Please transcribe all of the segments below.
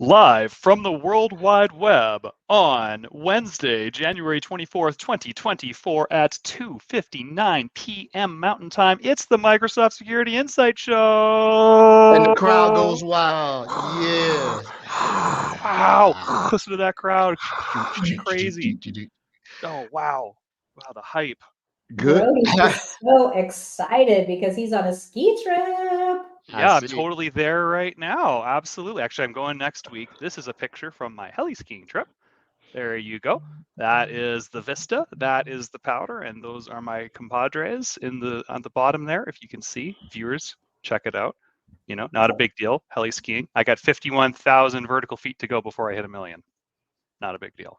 Live from the World Wide Web on Wednesday, January 24th, 2024 at 2:59 p.m. Mountain Time. It's the Microsoft Security Insight Show. And the crowd goes wild. Yeah. Wow. Listen to that crowd. Crazy. Oh, wow. Wow, the hype. Good. Brody's just so excited because he's on a ski trip. Yeah, I'm totally there right now. Absolutely. Actually, I'm going next week. This is a picture from my heli skiing trip. There you go. That is the Vista. That is the Powder, and those are my compadres on the bottom there. If you can see, viewers, check it out. You know, not a big deal. Heli skiing. I got 51,000 vertical feet to go before I hit 1 million. Not a big deal.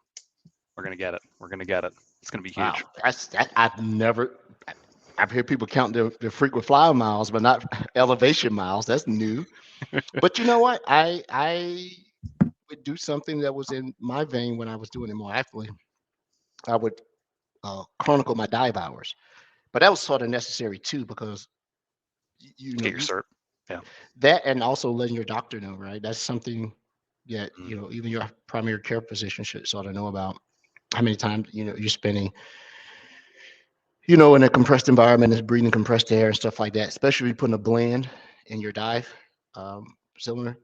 We're gonna get it. We're gonna get it. It's gonna be huge. Wow. I've heard people count the frequent flyer miles, but not elevation miles. That's new. But you know what? I would do something that was in my vein when I was doing it more actively. I would chronicle my dive hours, but that was sort of necessary too because you know Get your cert. Yeah. That, and also letting your doctor know, right? That's something that even your primary care physician should sort of know about. How many times you're spending in a compressed environment, is breathing compressed air and stuff like that, especially if you're putting a blend in your dive cylinder.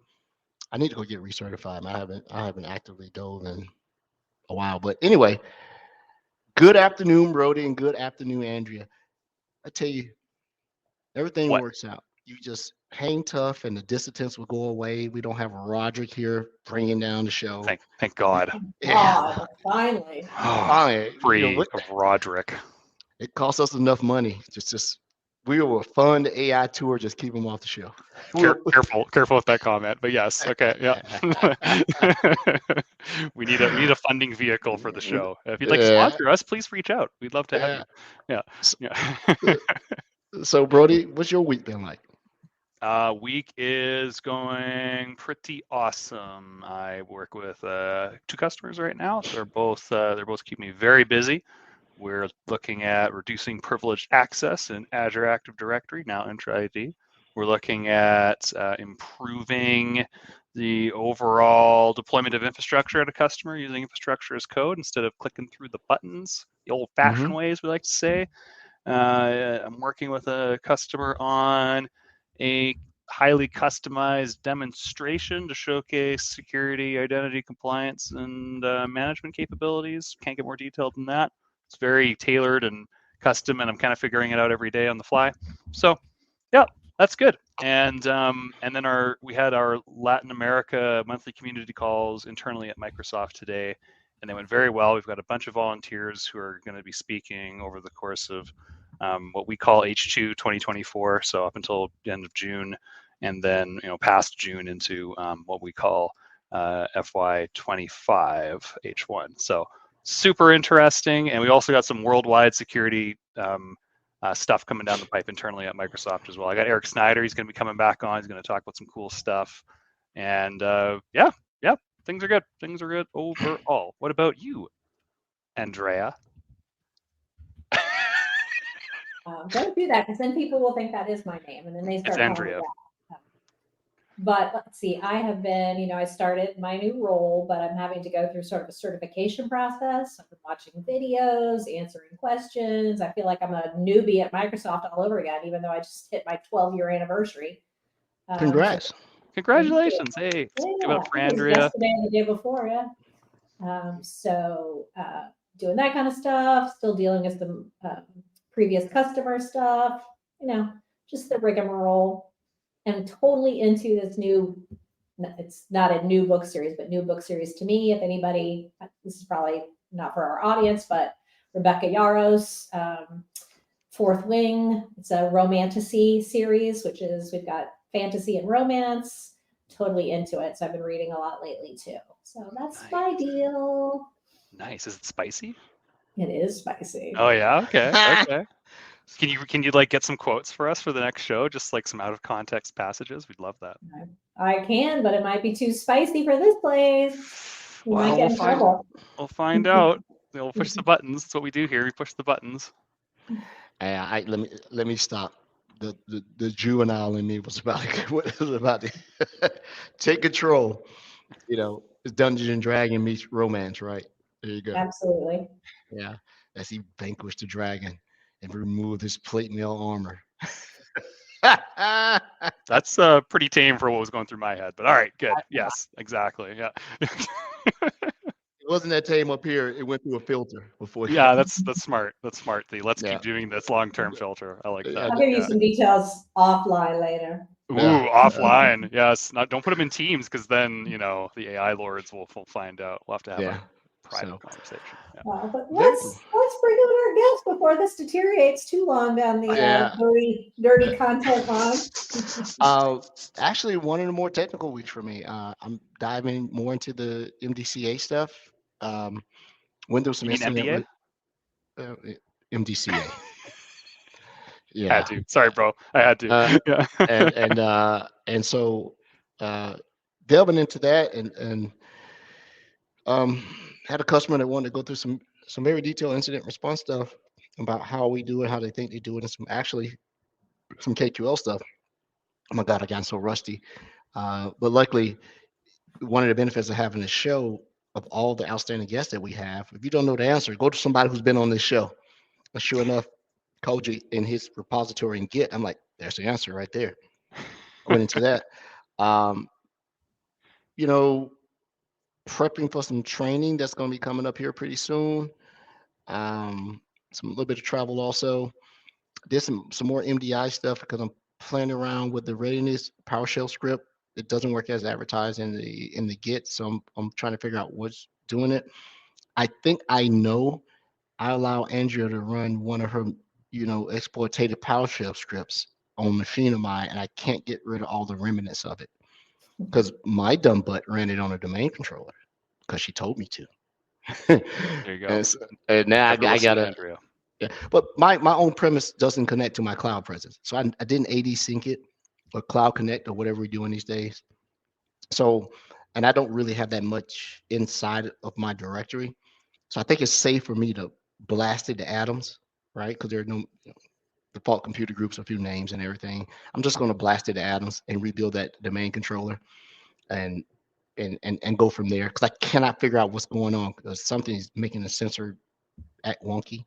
I need to go get recertified. I haven't actively dove in a while. But anyway, good afternoon, Brody, and good afternoon, Andrea. I tell you, everything works out. You just hang tough and the distance will go away. We don't have Roderick here bringing down the show. Thank God. Yeah. Finally. Free of Roderick. It cost us enough money. We will fund the AI tour. Just keep him off the show. Careful with that comment. But yes, okay, yeah. we need a funding vehicle for the show. If you'd like to sponsor us, please reach out. We'd love to have you. Yeah. So Brody, what's your week been like? Week is going pretty awesome. I work with 2 customers right now. So they're both keeping me very busy. We're looking at reducing privileged access in Azure Active Directory, now Entra ID. We're looking at improving the overall deployment of infrastructure at a customer using infrastructure as code instead of clicking through the buttons, the old-fashioned ways we like to say. I'm working with a customer on a highly customized demonstration to showcase security, identity, compliance, and management capabilities. Can't get more detailed than that. It's very tailored and custom, and I'm kind of figuring it out every day on the fly. So, yeah, that's good. And then we had our Latin America monthly community calls internally at Microsoft today, and they went very well. We've got a bunch of volunteers who are going to be speaking over the course of what we call H2 2024, so up until the end of June, and then past June into what we call FY 25 H1. So super interesting, and we also got some worldwide security stuff coming down the pipe internally at Microsoft as well. I got Eric Snyder. He's going to be coming back on. He's going to talk about some cool stuff, and yeah, things are good. Things are good overall. What about you, Andrea? Don't do that, because then people will think that is my name, and then they start. It's Andrea. But let's see, I have been, I started my new role, but I'm having to go through sort of a certification process. I've been watching videos, answering questions. I feel like I'm a newbie at Microsoft all over again, even though I just hit my 12-year anniversary. Congrats. Congratulations. Hey, give it up for Andrea. Yesterday and the day before, yeah. So doing that kind of stuff, still dealing with the previous customer stuff, just the rigmarole. And totally into this new, it's not a new book series, but new book series to me. If anybody, this is probably not for our audience, but Rebecca Yarros, Fourth Wing. It's a romantasy series, which is, we've got fantasy and romance, totally into it. So I've been reading a lot lately too. So that's my deal. Nice. Is it spicy? It is spicy. Oh yeah. Okay. Can you like get some quotes for us for the next show? Just like some out of context passages. We'd love that. I can, but it might be too spicy for this place. We'll find out. We'll push the buttons. That's what we do here. We push the buttons. Let me stop. The juvenile in me was about to take control. it's Dungeons and Dragon meets romance, right? There you go. Absolutely. Yeah, as he vanquished the dragon and removed his plate mail armor. That's pretty tame for what was going through my head. But all right, good. Yes, exactly. Yeah. It wasn't that tame up here. It went through a filter before. Yeah, that's smart. That's smart. Let's Yeah. keep doing this long-term filter. I like that. I'll give you some details offline later. Ooh, Yeah. offline. Yes. Don't put them in Teams because then the AI lords will find out. We'll have to have a private conversation. Yeah. But let's bring on our guest before this deteriorates too long down the dirty content line. Actually, one of the more technical weeks for me. I'm diving more into the MDCA stuff. Windows You mean semester. MDCA. Yeah. Had to. Sorry, bro. I had to. Yeah. And so delving into that and had a customer that wanted to go through some very detailed incident response stuff about how we do it, how they think they do it, and some KQL stuff. Oh my God, I got so rusty. But luckily, one of the benefits of having a show of all the outstanding guests that we have, if you don't know the answer, go to somebody who's been on this show. And sure enough, Koji in his repository in Git, I'm like, there's the answer right there. I went into that. Prepping for some training that's going to be coming up here pretty soon. A little bit of travel also. Did some more MDI stuff because I'm playing around with the readiness PowerShell script. It doesn't work as advertised in the Git, so I'm trying to figure out what's doing it. I think I know. I allow Andrea to run one of her, exploitative PowerShell scripts on a machine of mine, and I can't get rid of all the remnants of it because my dumb butt ran it on a domain controller because she told me to. There you go. And now I gotta. Andrea. Yeah, but my own premise doesn't connect to my cloud presence, so I didn't AD sync it or Cloud Connect or whatever we're doing these days. So, and I don't really have that much inside of my directory, so I think it's safe for me to blast it to atoms, right? Because there are no default computer groups, a few names and everything. I'm just going to blast it to atoms and rebuild that domain controller, and go from there because I cannot figure out what's going on because something's making the sensor act wonky.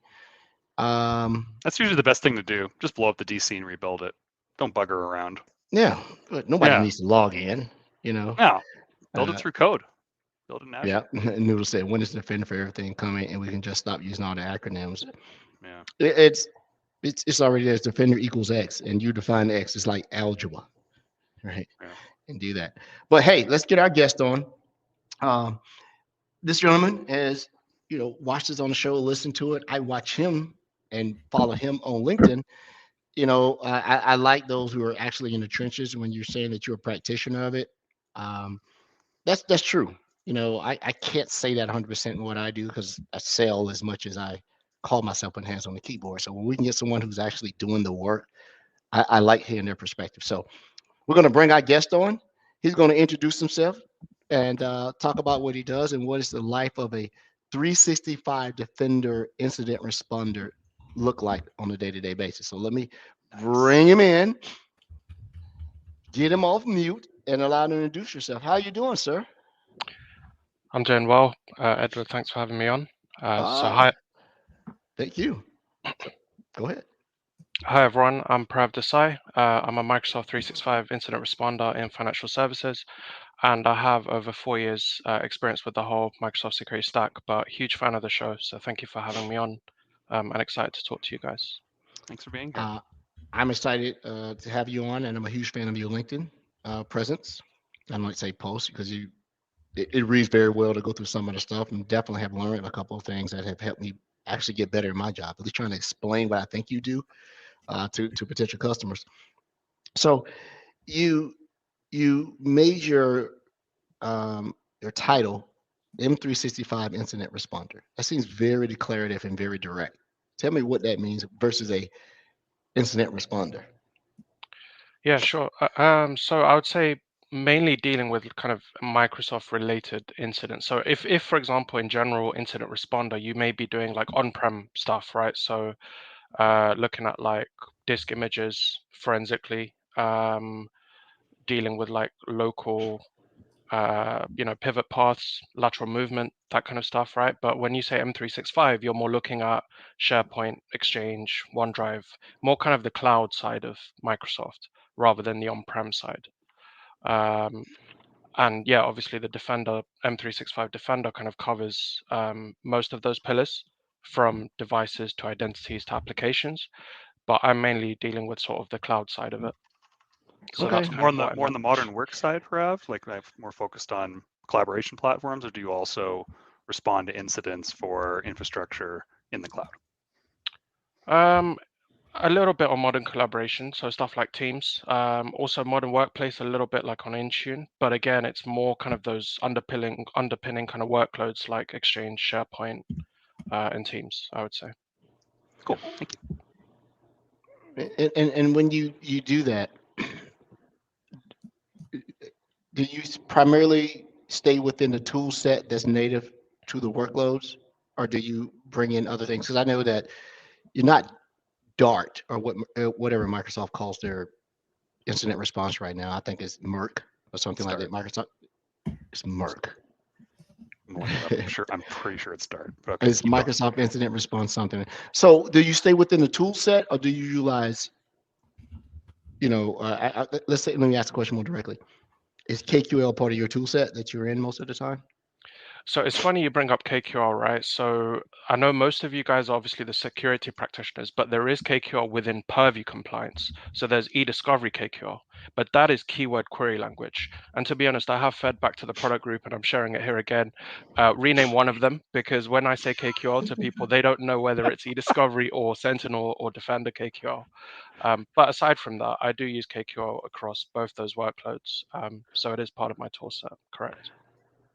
That's usually the best thing to do. Just blow up the DC and rebuild it. Don't bugger around. Yeah, but nobody needs to log in, No, build it through code. Build it in Azure. Yeah, Noodle said, when is the Defender for everything coming, and we can just stop using all the acronyms. Yeah, it's already there's Defender equals X, and you define X. It's like algebra, right? Yeah. And do that. But hey, let's get our guest on. This gentleman has, watched us on the show, listened to it. I watch him and follow him on LinkedIn. I like those who are actually in the trenches. When you're saying that you're a practitioner of it, that's true. I can't say that 100% in what I do because I sell as much as I call myself with hands on the keyboard. So when we can get someone who's actually doing the work, I like hearing their perspective. So we're going to bring our guest on. He's going to introduce himself and talk about what he does and what is the life of a 365 Defender incident responder look like on a day-to-day basis. So let me bring him in, get him off mute, and allow him to introduce yourself. How are you doing, sir? I'm doing well, Edward. Thanks for having me on. So hi. Thank you. Go ahead. Hi, everyone. I'm Purav Desai. I'm a Microsoft 365 incident responder in financial services, and I have over 4 years experience with the whole Microsoft security stack, but huge fan of the show. So thank you for having me on. I'm excited to talk to you guys. Thanks for being here. I'm excited to have you on, and I'm a huge fan of your LinkedIn presence. I might say post because it reads very well to go through some of the stuff, and definitely have learned a couple of things that have helped me actually get better in my job, at least trying to explain what I think you do to potential customers. So you made your title M365 incident responder. That seems very declarative and very direct. Tell me what that means versus a incident responder. Yeah, sure. So I would say mainly dealing with kind of Microsoft related incidents. So if for example, in general incident responder, you may be doing like on-prem stuff, right? So looking at like disk images forensically, dealing with like local pivot paths, lateral movement, that kind of stuff, right? But when you say M365, you're more looking at SharePoint, Exchange, OneDrive, more kind of the cloud side of Microsoft rather than the on-prem side. And yeah, obviously the Defender, M365 Defender kind of covers most of those pillars, from devices to identities to applications, but I'm mainly dealing with sort of the cloud side of it. So Okay. that's more on the modern work side, Purav, like more focused on collaboration platforms, or do you also respond to incidents for infrastructure in the cloud? A little bit on modern collaboration, so stuff like Teams. Also modern workplace, a little bit like on Intune, but again, it's more kind of those underpinning kind of workloads like Exchange, SharePoint, and Teams, I would say. Cool, thank you. And when you do that, do you primarily stay within the tool set that's native to the workloads, or do you bring in other things? Because I know that you're not Dart or whatever Microsoft calls their incident response right now. I think it's Merc or something like that. Microsoft, it's Merc. I'm pretty sure it's Dart. Okay, it's Microsoft Incident Response something. So do you stay within the tool set, or do you utilize, let's say, let me ask the question more directly. Is KQL part of your tool set that you're in most of the time? So it's funny you bring up KQL, right? So I know most of you guys are obviously the security practitioners, but there is KQL within Purview Compliance. So there's eDiscovery KQL, but that is keyword query language. And to be honest, I have fed back to the product group, and I'm sharing it here again. Rename one of them, because when I say KQL to people, they don't know whether it's eDiscovery or Sentinel or Defender KQL. But aside from that, I do use KQL across both those workloads. So it is part of my tool set, correct?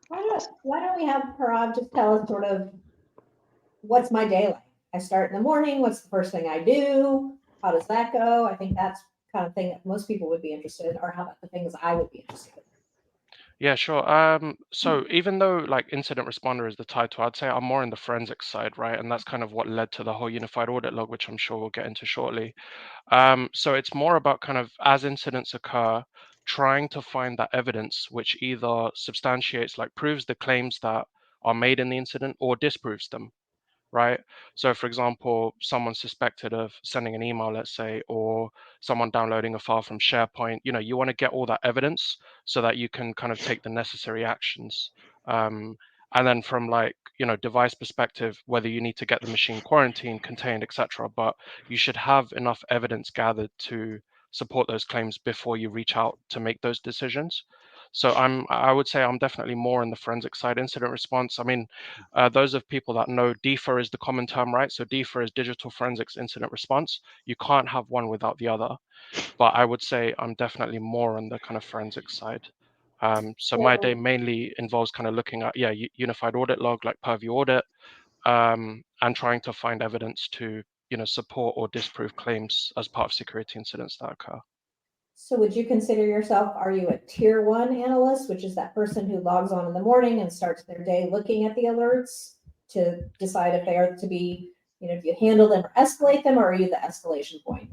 Why don't we have Purav just tell us sort of what's my day like? I start in the morning. What's the first thing I do? How does that go? I think that's kind of thing that most people would be interested in, or how about the things I would be interested in? Yeah, sure. So even though like incident responder is the title, I'd say I'm more in the forensics side, right? And that's kind of what led to the whole unified audit log, which I'm sure we'll get into shortly. So it's more about kind of, as incidents occur, trying to find that evidence which either substantiates, like proves the claims that are made in the incident, or disproves them, right? So for example, someone suspected of sending an email, let's say, or someone downloading a file from SharePoint, you want to get all that evidence so that you can kind of take the necessary actions. And then from like, device perspective, whether you need to get the machine quarantined, contained, etc., but you should have enough evidence gathered to support those claims before you reach out to make those decisions. So I would say I'm definitely more on the forensic side. Incident response, I mean, those of people that know, DFIR is the common term, right? So DFIR is digital forensics incident response. You can't have one without the other. But I would say I'm definitely more on the kind of forensic side. So my day mainly involves kind of looking at, unified audit log, like Purview audit, and trying to find evidence to, support or disprove claims as part of security incidents that occur. So would you consider yourself, are you a tier 1 analyst, which is that person who logs on in the morning and starts their day looking at the alerts to decide if they are to be, do you handle them or escalate them, or are you the escalation point?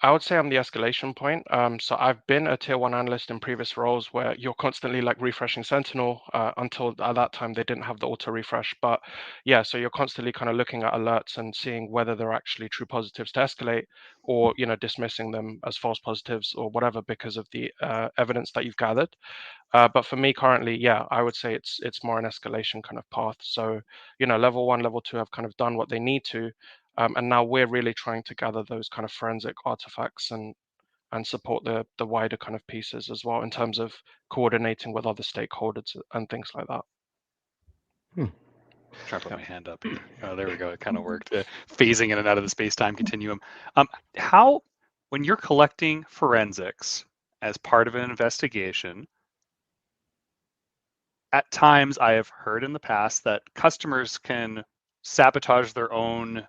I would say I'm the escalation point. So I've been a tier 1 analyst in previous roles where you're constantly like refreshing Sentinel until at that time they didn't have the auto refresh. But yeah, so you're constantly kind of looking at alerts and seeing whether they're actually true positives to escalate, or dismissing them as false positives or whatever because of the evidence that you've gathered. But for me currently, yeah, I would say it's more an escalation kind of path. So level 1, level 2 have kind of done what they need to. And now we're really trying to gather those kind of forensic artifacts and support the wider kind of pieces as well in terms of coordinating with other stakeholders and things like that. Trying to put my hand up here. Oh, there we go. It kind of worked. Phasing in and out of the space-time continuum. How, when you're collecting forensics as part of an investigation, at times I have heard in the past that customers can sabotage their own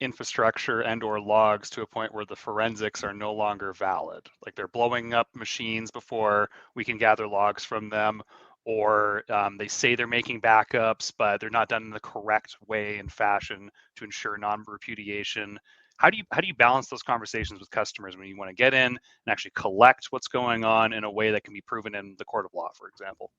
infrastructure and or logs to a point where the forensics are no longer valid. Like they're blowing up machines before we can gather logs from them, or they say they're making backups, but they're not done in the correct way and fashion to ensure non-repudiation. how do you balance those conversations with customers when you want to get in and actually collect what's going on in a way that can be proven in the court of law, for example?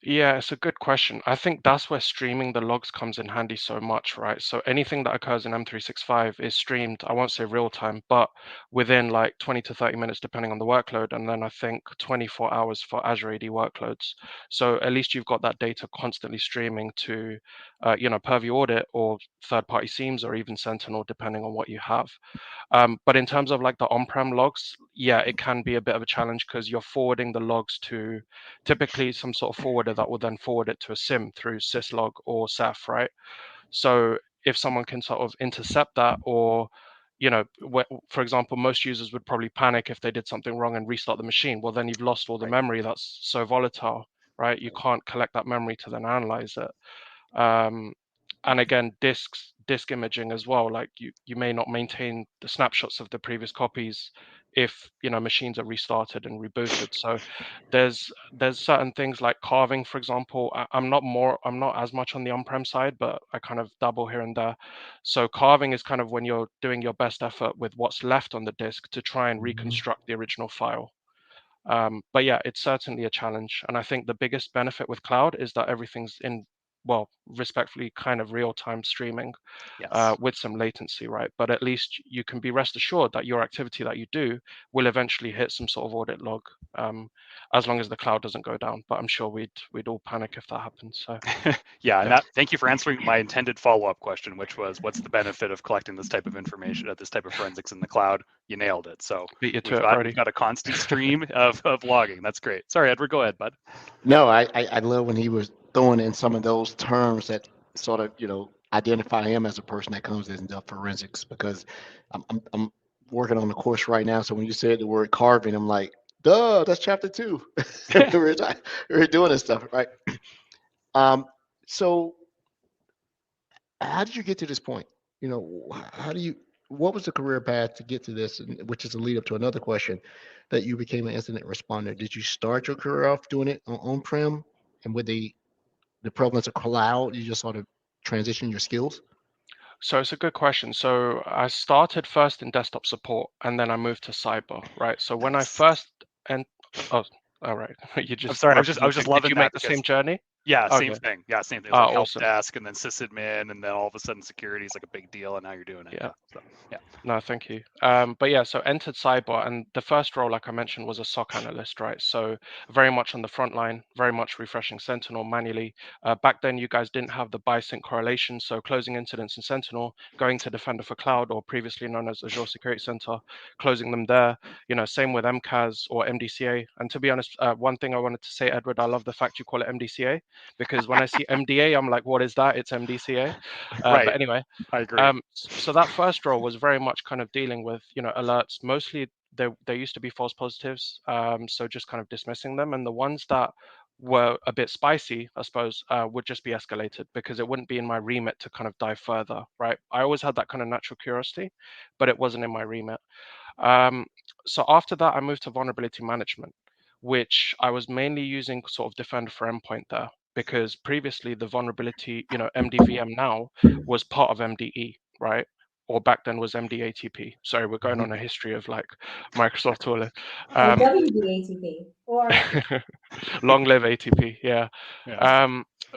Yeah, it's a good question. I think that's where streaming the logs comes in handy so much, right? So anything that occurs in M365 is streamed, I won't say real time, but within like 20 to 30 minutes, depending on the workload. And then I think 24 hours for Azure AD workloads. So at least you've got that data constantly streaming to, Purview Audit or third-party SIEMs or even Sentinel, depending on what you have. But in terms of like the on-prem logs, yeah, it can be a bit of a challenge because you're forwarding the logs to typically some sort of forwarder that will then forward it to a SIM through syslog or SAF, right? So if someone can sort of intercept that, or for example, most users would probably panic if they did something wrong and restart the machine. Well, then you've lost all the memory that's so volatile, right? You can't collect that memory to then analyze it. And again, disk imaging as well. Like you may not maintain the snapshots of the previous copies if machines are restarted and rebooted. So there's certain things like carving, for example. I'm not as much on the on-prem side, but I kind of dabble here and there. So carving is kind of when you're doing your best effort with what's left on the disk to try and reconstruct the original file. But yeah, it's certainly a challenge. And I think the biggest benefit with cloud is that everything's in, well, respectfully, kind of real-time streaming with some latency, right? But at least you can be rest assured that your activity that you do will eventually hit some sort of audit log, as long as the cloud doesn't go down. But I'm sure we'd all panic if that happens. So yeah, and thank you for answering my intended follow-up question, which was, what's the benefit of collecting this type of information, this type of forensics in the cloud? You nailed it. So we've got a constant stream of logging. That's great. Sorry, Edward, go ahead, bud. No, I love when he was throwing in some of those terms that sort of identify him as a person that comes into forensics, because I'm working on the course right now. So when you said the word carving, I'm like, duh, that's chapter 2. we're doing this stuff, right? So how did you get to this point? What was the career path to get to this, which is a lead up to another question, that you became an incident responder? Did you start your career off doing it on-prem, and with the prevalence of cloud, you just sort of transition your skills? So it's a good question. So I started first in desktop support, and then I moved to cyber, right? So when I first all right, you just. I'm sorry, I was just loving that. Did you make the same journey? Yeah, same thing. Yeah, same thing. It was like awesome. help desk and then sysadmin, and then all of a sudden security is like a big deal, and now you're doing it. Yeah. So, yeah. No, thank you. But yeah, so entered cyber, and the first role, like I mentioned, was a SOC analyst, right? So very much on the front line, very much refreshing Sentinel manually. Back then, you guys didn't have the by-sync correlation, so closing incidents in Sentinel, going to Defender for Cloud, or previously known as Azure Security Center, closing them there. Same with MCAS or MDCA. And to be honest, one thing I wanted to say, Edward, I love the fact you call it MDCA, because when I see MDA, I'm like, what is that? It's MDCA. Right. But anyway, I agree. So that first role was very much kind of dealing with, alerts. Mostly there used to be false positives, so just kind of dismissing them, and the ones that were a bit spicy, I suppose, would just be escalated, because it wouldn't be in my remit to kind of dive further, right? I always had that kind of natural curiosity, but it wasn't in my remit. So after that, I moved to vulnerability management, which I was mainly using sort of Defender for Endpoint there, because previously the vulnerability, MDVM now was part of MDE, right? Or back then was MDATP. Sorry, we're going on a history of like Microsoft tooling. WDATP or long live ATP, yeah.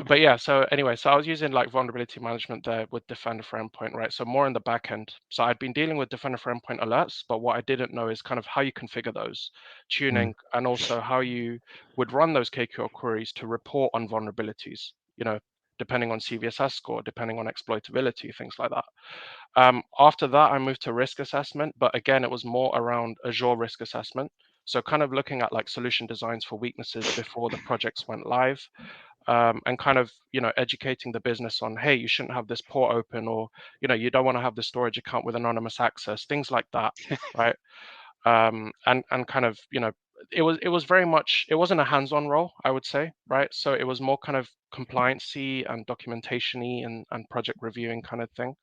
But yeah, so anyway, so I was using like vulnerability management there with Defender for Endpoint, right? So more in the back end. So I'd been dealing with Defender for Endpoint alerts, but what I didn't know is kind of how you configure those, tuning, and also how you would run those KQL queries to report on vulnerabilities, depending on CVSS score, depending on exploitability, things like that. After that, I moved to risk assessment, but again, it was more around Azure risk assessment. So kind of looking at like solution designs for weaknesses before the projects went live, and kind of, educating the business on, hey, you shouldn't have this port open, or, you don't want to have the storage account with anonymous access, things like that, right? And kind of, it was very much, it wasn't a hands-on role, I would say, right? So it was more kind of compliance-y and documentation-y and project reviewing kind of thing.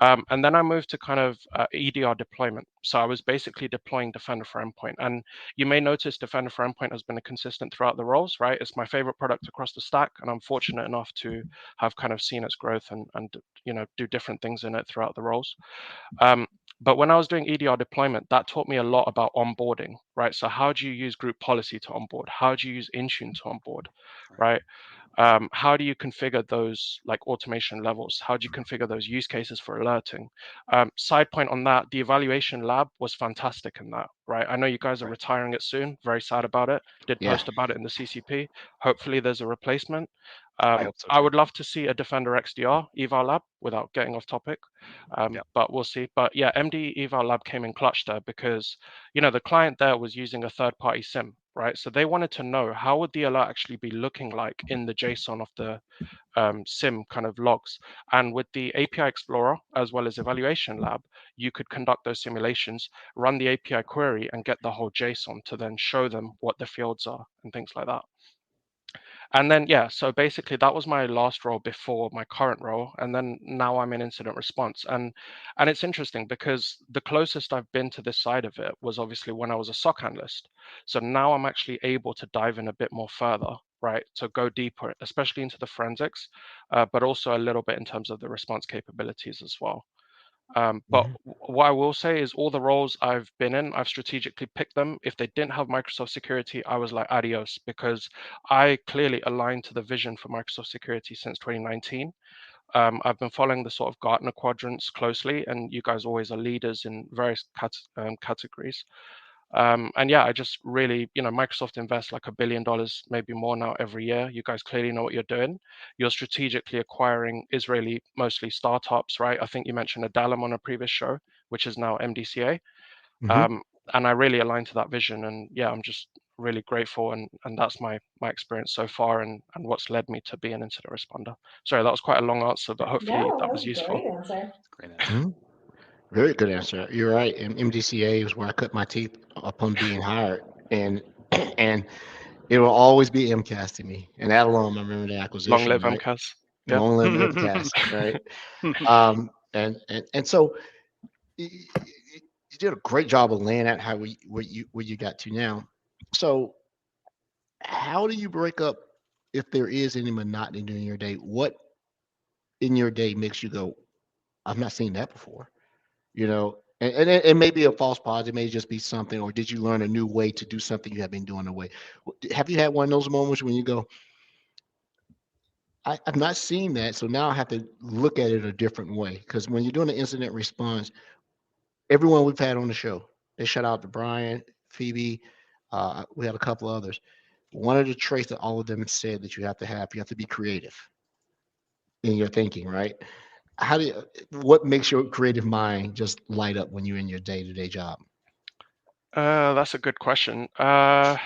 And then I moved to kind of EDR deployment. So I was basically deploying Defender for Endpoint. And you may notice Defender for Endpoint has been a consistent throughout the roles, right? It's my favorite product across the stack, and I'm fortunate enough to have kind of seen its growth and do different things in it throughout the roles. But when I was doing EDR deployment, that taught me a lot about onboarding, right? So how do you use group policy to onboard? How do you use Intune to onboard, right? How do you configure those like automation levels? How do you configure those use cases for alerting? Side point on that, the evaluation lab was fantastic in that, right? I know you guys are retiring it soon. Very sad about it. Did post about it in the CCP. Hopefully there's a replacement. I hope so I too. would love to see a Defender XDR eval lab without getting off topic, but we'll see. But yeah, MD eval lab came in clutch there because, the client there was using a third-party SIM, right? So they wanted to know how would the alert actually be looking like in the JSON of the SIM kind of logs. And with the API Explorer, as well as Evaluation Lab, you could conduct those simulations, run the API query, and get the whole JSON to then show them what the fields are and things like that. And then, so basically that was my last role before my current role. And then now I'm in incident response. And it's interesting because the closest I've been to this side of it was obviously when I was a SOC analyst. So now I'm actually able to dive in a bit more further, right? To go deeper, especially into the forensics, but also a little bit in terms of the response capabilities as well. But what I will say is all the roles I've been in, I've strategically picked them. If they didn't have Microsoft security, I was like, adios, because I clearly aligned to the vision for Microsoft security since 2019. I've been following the sort of Gartner quadrants closely, and you guys always are leaders in various categories. And yeah, I just really, Microsoft invests like $1 billion, maybe more now every year. You guys clearly know what you're doing. You're strategically acquiring Israeli, mostly startups, right? I think you mentioned Adallam on a previous show, which is now MDCA. And I really align to that vision. And yeah, I'm just really grateful. And that's my experience so far and what's led me to be an incident responder. Sorry, that was quite a long answer, but hopefully that was useful. Great answer. Great answer. Very good answer. You're right. MDCA is where I cut my teeth upon being hired, and it will always be MCAS to me. And that alone, I remember the acquisition. Long live MCAS. Yeah. Long live MCAS, right? And so you did a great job of laying out how where you got to now. So how do you break up if there is any monotony during your day? What in your day makes you go, I've not seen that before? And it may be a false positive, it may just be something, or did you learn a new way to do something you have been doing away? Have you had one of those moments when you go, I've not seen that, so now I have to look at it a different way? Because when you're doing an incident response, everyone we've had on the show, they shout out to Brian, Phoebe, we had a couple others. One of the traits that all of them said that you have to be creative in your thinking, right? What makes your creative mind just light up when you're in your day-to-day job? That's a good question. I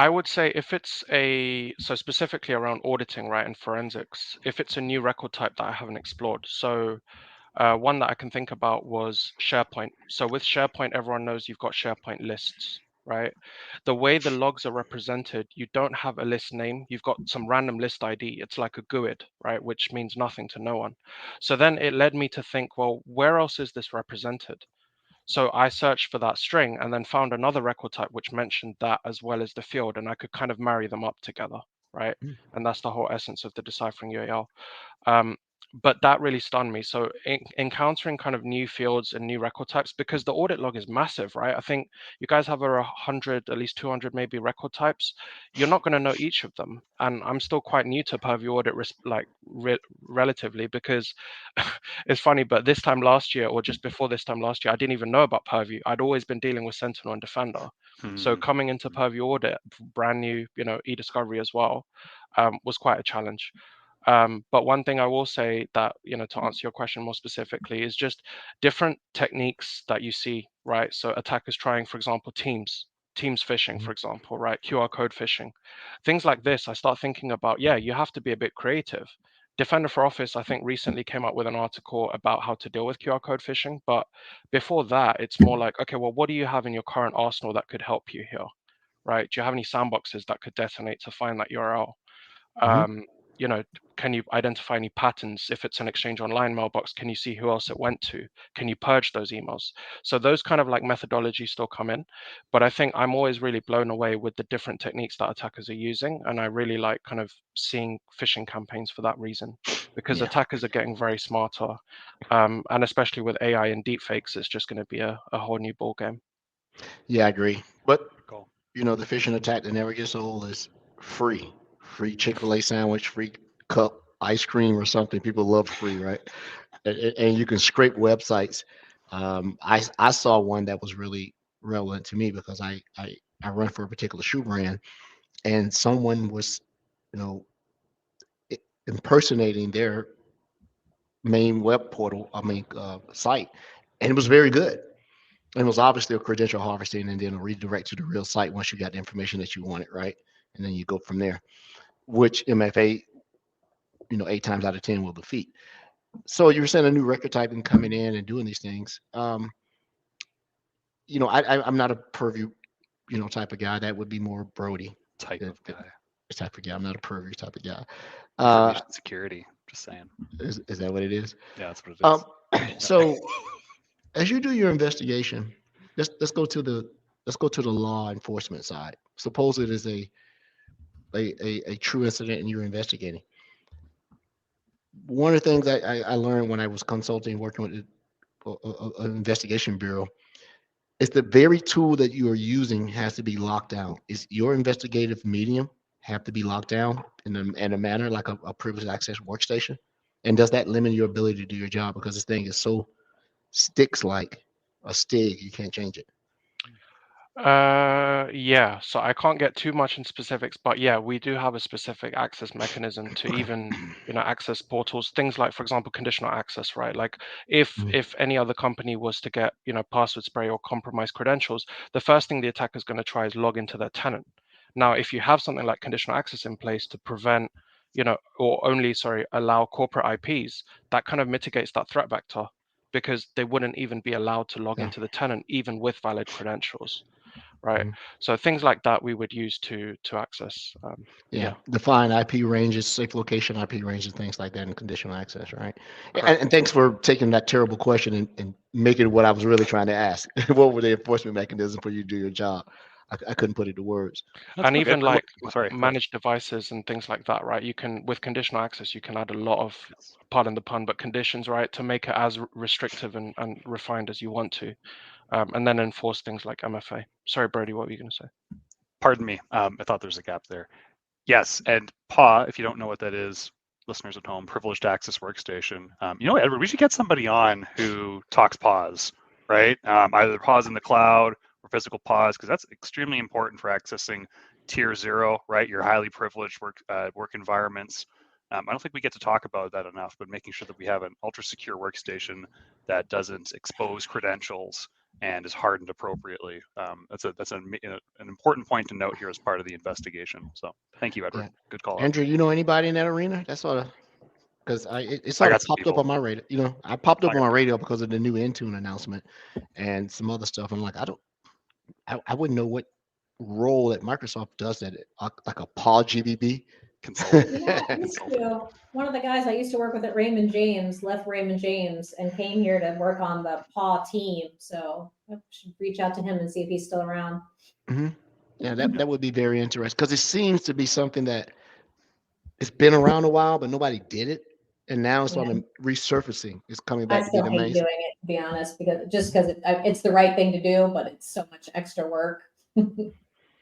would say if it's so specifically around auditing, right, and forensics, if it's a new record type that I haven't explored. So one that I can think about was SharePoint. So with SharePoint, everyone knows you've got SharePoint lists, right? The way the logs are represented, you don't have a list name. You've got some random list ID. It's like a GUID, right? Which means nothing to no one. So then it led me to think, well, where else is this represented? So I searched for that string and then found another record type which mentioned that as well as the field, and I could kind of marry them up together, right? And that's the whole essence of the deciphering UAL. But that really stunned me. So encountering kind of new fields and new record types, because the audit log is massive, right? I think you guys have 100, at least 200 maybe record types. You're not going to know each of them. And I'm still quite new to Purview audit, relatively, because it's funny, but this time last year, or just before this time last year, I didn't even know about Purview. I'd always been dealing with Sentinel and Defender. So coming into Purview audit, brand new, e-discovery as well, was quite a challenge. But one thing I will say that, to answer your question more specifically, is just different techniques that you see, right? So attackers trying, for example, Teams phishing, for example, right? QR code phishing, things like this. I start thinking about, you have to be a bit creative. Defender for Office, I think, recently came up with an article about how to deal with QR code phishing. But before that, it's more like, okay, well, what do you have in your current arsenal that could help you here? right? Do you have any sandboxes that could detonate to find that URL? Mhm. You know, can you identify any patterns? If it's an Exchange Online mailbox, can you see who else it went to? Can you purge those emails? So those kind of like methodologies still come in, but I think I'm always really blown away with the different techniques that attackers are using, and I really like kind of seeing phishing campaigns for that reason, because Yeah. attackers are getting very smarter, and especially with AI and deepfakes, it's just going to be a whole new ball game. Yeah, I agree. But Cool. you know, the phishing attack that never gets old is free. Free Chick-fil-A sandwich, free cup ice cream or something. People love free, right? And you can scrape websites. I saw one that was really relevant to me because I run for a particular shoe brand, and someone was, you know, impersonating their main web portal, site, and it was very good. And it was obviously a credential harvesting and then a redirect to the real site once you got the information that you wanted, right? And then you go from there, which MFA, 8 times out of 10 will defeat. So you were saying a new record typing coming in and doing these things. I'm not a purview, type of guy. That would be more Brody Type of guy. type of guy. I'm not a purview type of guy. Information security. Just saying. Is that what it is? Yeah, that's what it is. So as you do your investigation, let's go to the law enforcement side. Suppose it is a true incident and you're investigating. One of the things I learned when I was consulting, working with an investigation bureau, is the very tool that you are using has to be locked down. Is your investigative medium have to be locked down in a manner like a privileged access workstation? And does that limit your ability to do your job because this thing is so sticks like a stick, you can't change it? Yeah, so I can't get too much in specifics, but yeah, we do have a specific access mechanism to even, access portals, things like, for example, conditional access, right? Like if any other company was to get, password spray or compromised credentials, the first thing the attacker is going to try is log into their tenant. Now, if you have something like conditional access in place to prevent, or only, allow corporate IPs, that kind of mitigates that threat vector because they wouldn't even be allowed to log Yeah. into the tenant even with valid credentials. Right. Mhm. So things like that we would use to access. Yeah. Define IP ranges, safe location IP ranges, things like that, and conditional access, right? And, Correct. and thanks for taking that terrible question and making it what I was really trying to ask. What were the enforcement mechanisms for you to do your job? I couldn't put it to words. And okay. even like Sorry. managed devices and things like that, right? You can, with conditional access, you can add a lot of, pardon the pun, but conditions, right, to make it as restrictive and refined as you want to, and then enforce things like MFA. Sorry, Brody, what were you going to say? Pardon me. I thought there's a gap there. Yes, and PAW, if you don't know what that is, listeners at home, privileged access workstation. Edward, we should get somebody on who talks PAWs, right? Either PAWs in the cloud or physical PAWs, because that's extremely important for accessing tier 0, right? Your highly privileged work environments. I don't think we get to talk about that enough, but making sure that we have an ultra secure workstation that doesn't expose credentials and is hardened appropriately. That's an important point to note here as part of the investigation. So thank you, Edward. Yeah. Good call. Andrew, you know anybody in that arena? That's sort of because it I sort of got some popped up people. on my radar. I popped up I on got my radio because of the new Intune announcement and some other stuff. I'm like, I wouldn't know what role that Microsoft does that, like a PAW GBB. consultant. Yeah, I used to. One of the guys I used to work with at Raymond James left Raymond James and came here to work on the PAW team. So I should reach out to him and see if he's still around. Mhm. Yeah, that would be very interesting because it seems to be something that it's been around a while, but nobody did it, and now it's sort of resurfacing. It's coming I back to still get hate amazing. doing it, to be honest, because it's the right thing to do, but it's so much extra work.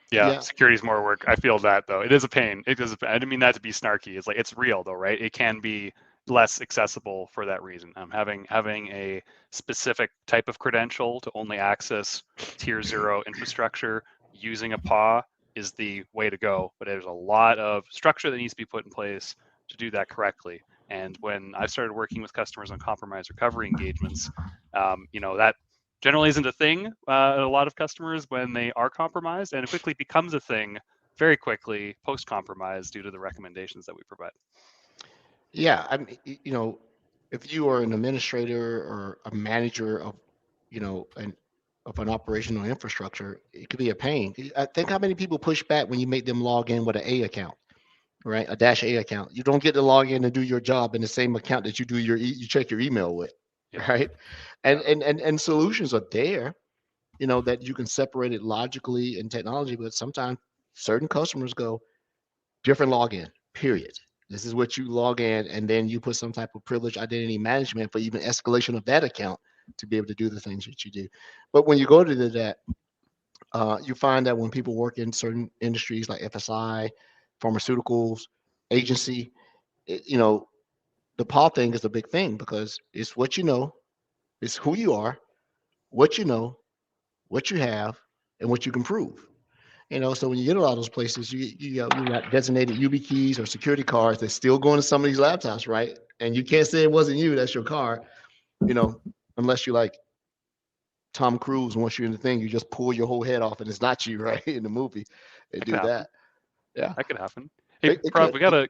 Yeah, security is more work. I feel that though. It is a pain. I didn't mean that to be snarky. It's like it's real though, right? It can be less accessible for that reason. Having a specific type of credential to only access tier 0 infrastructure using a PAW is the way to go. But there's a lot of structure that needs to be put in place to do that correctly. And when I started working with customers on compromise recovery engagements, that generally isn't a thing a lot of customers when they are compromised, and it quickly becomes a thing very quickly post-compromise due to the recommendations that we provide. Yeah, I mean, if you are an administrator or a manager of, an of an operational infrastructure, it could be a pain. I think how many people push back when you make them log in with an A account, right? A -A account. You don't get to log in and do your job in the same account that you do you check your email with, right? And solutions are there, that you can separate it logically in technology, but sometimes certain customers go different login, period. This is what you log in, and then you put some type of privilege identity management for even escalation of that account to be able to do the things that you do. But when you go to that, you find that when people work in certain industries like FSI, pharmaceuticals, agency, the PAW thing is a big thing because it's what you know, it's who you are, what you know, what you have, and what you can prove. So when you get a lot of those places, you got designated UB keys or security cards that's still going to some of these laptops, right? And you can't say it wasn't you, that's your card, unless you like Tom Cruise. Once you're in the thing, you just pull your whole head off and it's not you, right? In the movie, they do that. Yeah, that could happen. Hey, Purav, we got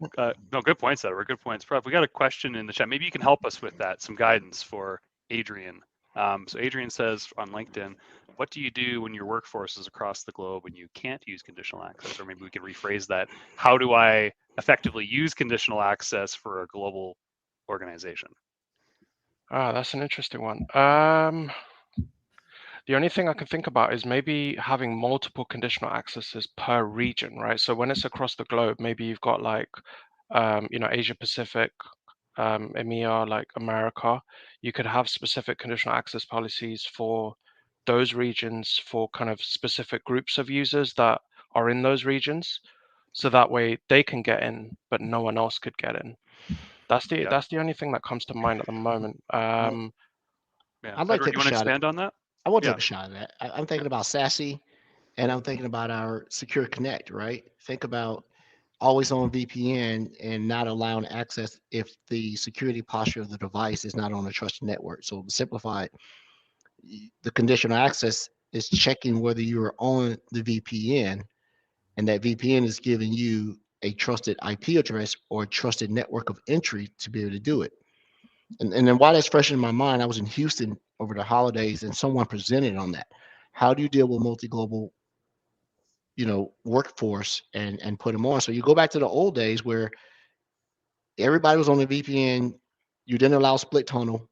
no, good points, Edward. Good points. Purav, we got a question in the chat. Maybe you can help us with that, some guidance for Adrian. So Adrian says on LinkedIn, what do you do when your workforce is across the globe and you can't use conditional access? Or maybe we can rephrase that. How do I effectively use conditional access for a global organization? That's an interesting one. The only thing I can think about is maybe having multiple conditional accesses per region, right? So when it's across the globe, maybe you've got like, Asia Pacific, EMEA, like America, you could have specific conditional access policies for those regions for kind of specific groups of users that are in those regions. So that way they can get in, but no one else could get in. That's the only thing that comes to mind at the moment. I'd like to take a shot. Expand on that? I want to take a shot at that. I'm thinking about SASE, and I'm thinking about our Secure Connect, right? Think about always on VPN and not allowing access if the security posture of the device is not on a trusted network. So to simplify it, the conditional access is checking whether you're on the VPN and that VPN is giving you a trusted IP address or a trusted network of entry to be able to do it. And then while that's fresh in my mind, I was in Houston over the holidays and someone presented on that. How do you deal with multi-global, workforce and put them on? So you go back to the old days where everybody was on the VPN, you didn't allow split tunnel,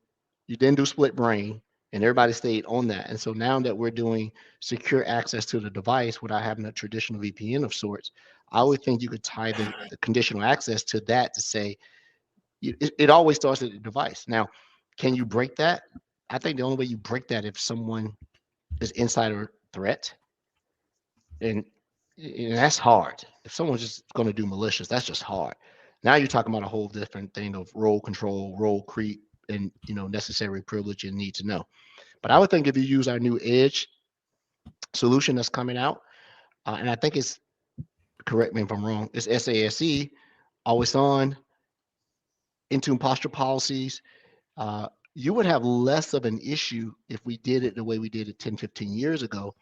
you didn't do split brain, and everybody stayed on that. And so now that we're doing secure access to the device without having a traditional VPN of sorts, I would think you could tie the conditional access to that to say, it always starts at the device. Now, can you break that? I think the only way you break that if someone is insider threat, and that's hard. If someone's just going to do malicious, that's just hard. Now you're talking about a whole different thing of role control, role creep, and necessary privilege and need to know. But I would think if you use our new Edge solution that's coming out, and I think it's, correct me if I'm wrong, it's SASE, always on, Intune posture policies, you would have less of an issue if we did it the way we did it 10, 15 years ago,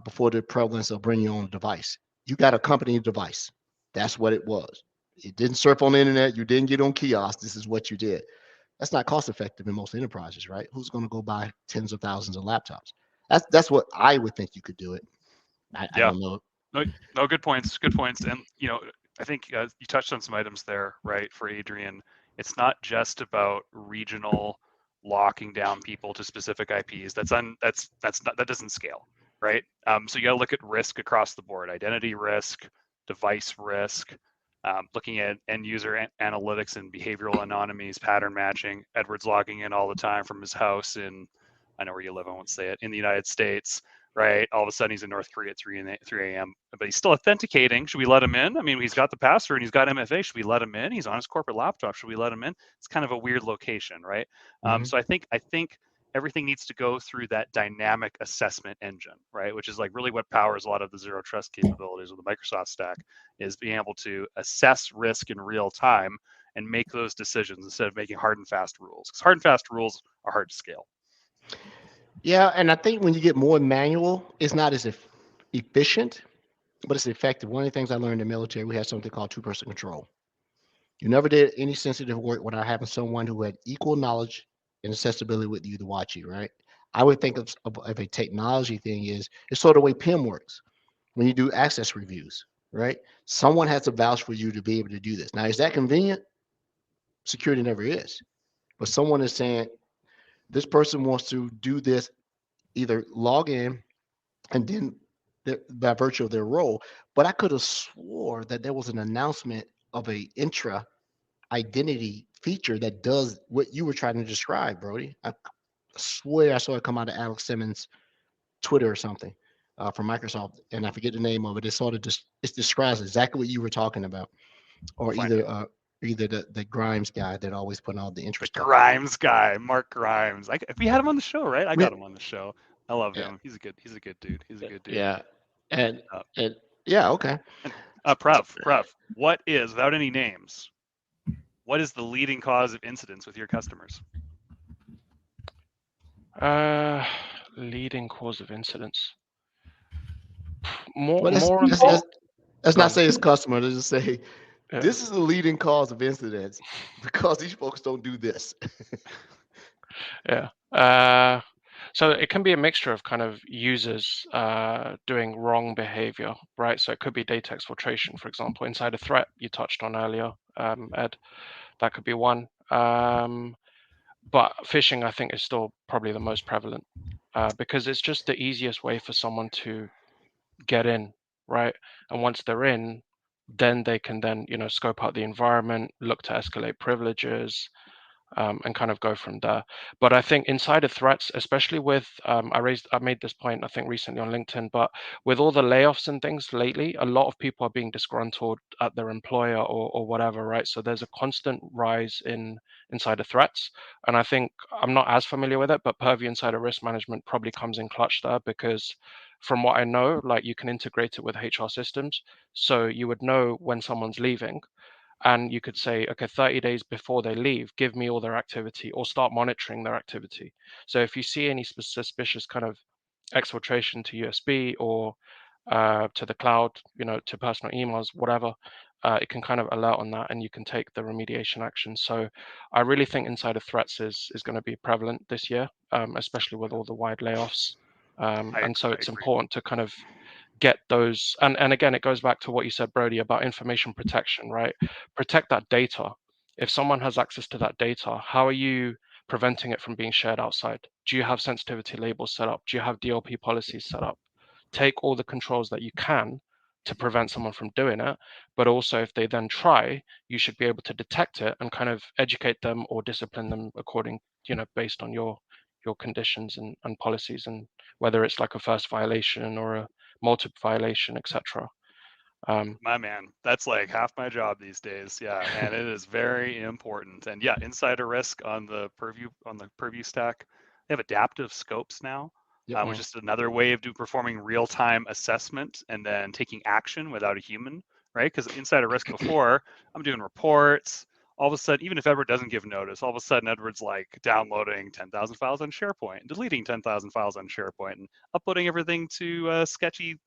before the prevalence of bringing your own device. You got a company device. That's what it was. It didn't surf on the internet. You didn't get on kiosks. This is what you did. That's not cost effective in most enterprises, right? Who's going to go buy tens of thousands of laptops? That's what I would think you could do it. I don't know. No, good points. Good points. And I think you touched on some items there, right? For Adrian, it's not just about regional locking down people to specific IPs. That doesn't scale, right? So you got to look at risk across the board: identity risk, device risk, looking at end user analytics and behavioral anomalies, pattern matching. Edward's logging in all the time from his house in, I know where you live, I won't say it, in the United States, right? All of a sudden he's in North Korea at 3 a.m., but he's still authenticating. Should we let him in? I mean, he's got the password and he's got MFA. Should we let him in? He's on his corporate laptop. Should we let him in? It's kind of a weird location, right? So I think everything needs to go through that dynamic assessment engine, right? Which is like really what powers a lot of the zero trust capabilities of the Microsoft stack, is being able to assess risk in real time and make those decisions instead of making hard and fast rules. Because hard and fast rules are hard to scale. Yeah, and I think when you get more manual, it's not as efficient, but it's effective. One of the things I learned in the military, we had something called two-person control. You never did any sensitive work without having someone who had equal knowledge and accessibility with you to watch you, right? I would think of a technology thing is it's sort of the way PIM works when you do access reviews, right? Someone has to vouch for you to be able to do this. Now, is that convenient? Security never is. But someone is saying this person wants to do this, either log in and then by virtue of their role. But I could have swore that there was an announcement of a intra identity feature that does what you were trying to describe, Brody. I swear I saw it come out of Alex Simmons' Twitter or something from Microsoft, and I forget the name of it. It sort of just it describes exactly what you were talking about, or either the Grimes guy that always put out the interest. The Grimes guy, Mark Grimes. We had him on the show, right? I got him on the show. I love him. He's a good dude. He's a good dude. Yeah, and yeah, okay. Prav, what is, without any names, what is the leading cause of incidents with your customers? Leading cause of incidents. Let's not say it's customer. Let's just say this is the leading cause of incidents because these folks don't do this. Yeah. So it can be a mixture of kind of users doing wrong behavior, right? So it could be data exfiltration, for example, inside a threat you touched on earlier, Ed. That could be one. But phishing, I think, is still probably the most prevalent because it's just the easiest way for someone to get in, right? And once they're in, then they can then, scope out the environment, look to escalate privileges, and kind of go from there. But I think insider threats, especially with, I made this point, I think recently on LinkedIn, but with all the layoffs and things lately, a lot of people are being disgruntled at their employer or whatever, right? So there's a constant rise in insider threats. And I think I'm not as familiar with it, but Purview Insider Risk Management probably comes in clutch there because from what I know, like you can integrate it with HR systems. So you would know when someone's leaving. And you could say, okay, 30 days before they leave, give me all their activity or start monitoring their activity. So if you see any suspicious kind of exfiltration to USB or to the cloud, to personal emails, whatever, it can kind of alert on that and you can take the remediation action. So I really think insider threats is going to be prevalent this year, especially with all the wide layoffs. And so it's important to kind of get those, and again, it goes back to what you said, Brody, about information protection, right? Protect that data. If someone has access to that data, how are you preventing it from being shared outside? Do you have sensitivity labels set up? Do you have DLP policies set up? Take all the controls that you can to prevent someone from doing it, but also if they then try, you should be able to detect it and kind of educate them or discipline them according, based on your conditions and policies, and whether it's like a first violation or a multiple violation, etc. My man, that's like half my job these days. Yeah, and it is very important. And yeah, insider risk on the Purview stack. They have adaptive scopes now, which is another way of performing real-time assessment and then taking action without a human, right? Because insider risk before, I'm doing reports. All of a sudden, even if Edward doesn't give notice, all of a sudden Edward's like downloading 10,000 files on SharePoint, and deleting 10,000 files on SharePoint, and uploading everything to a sketchy,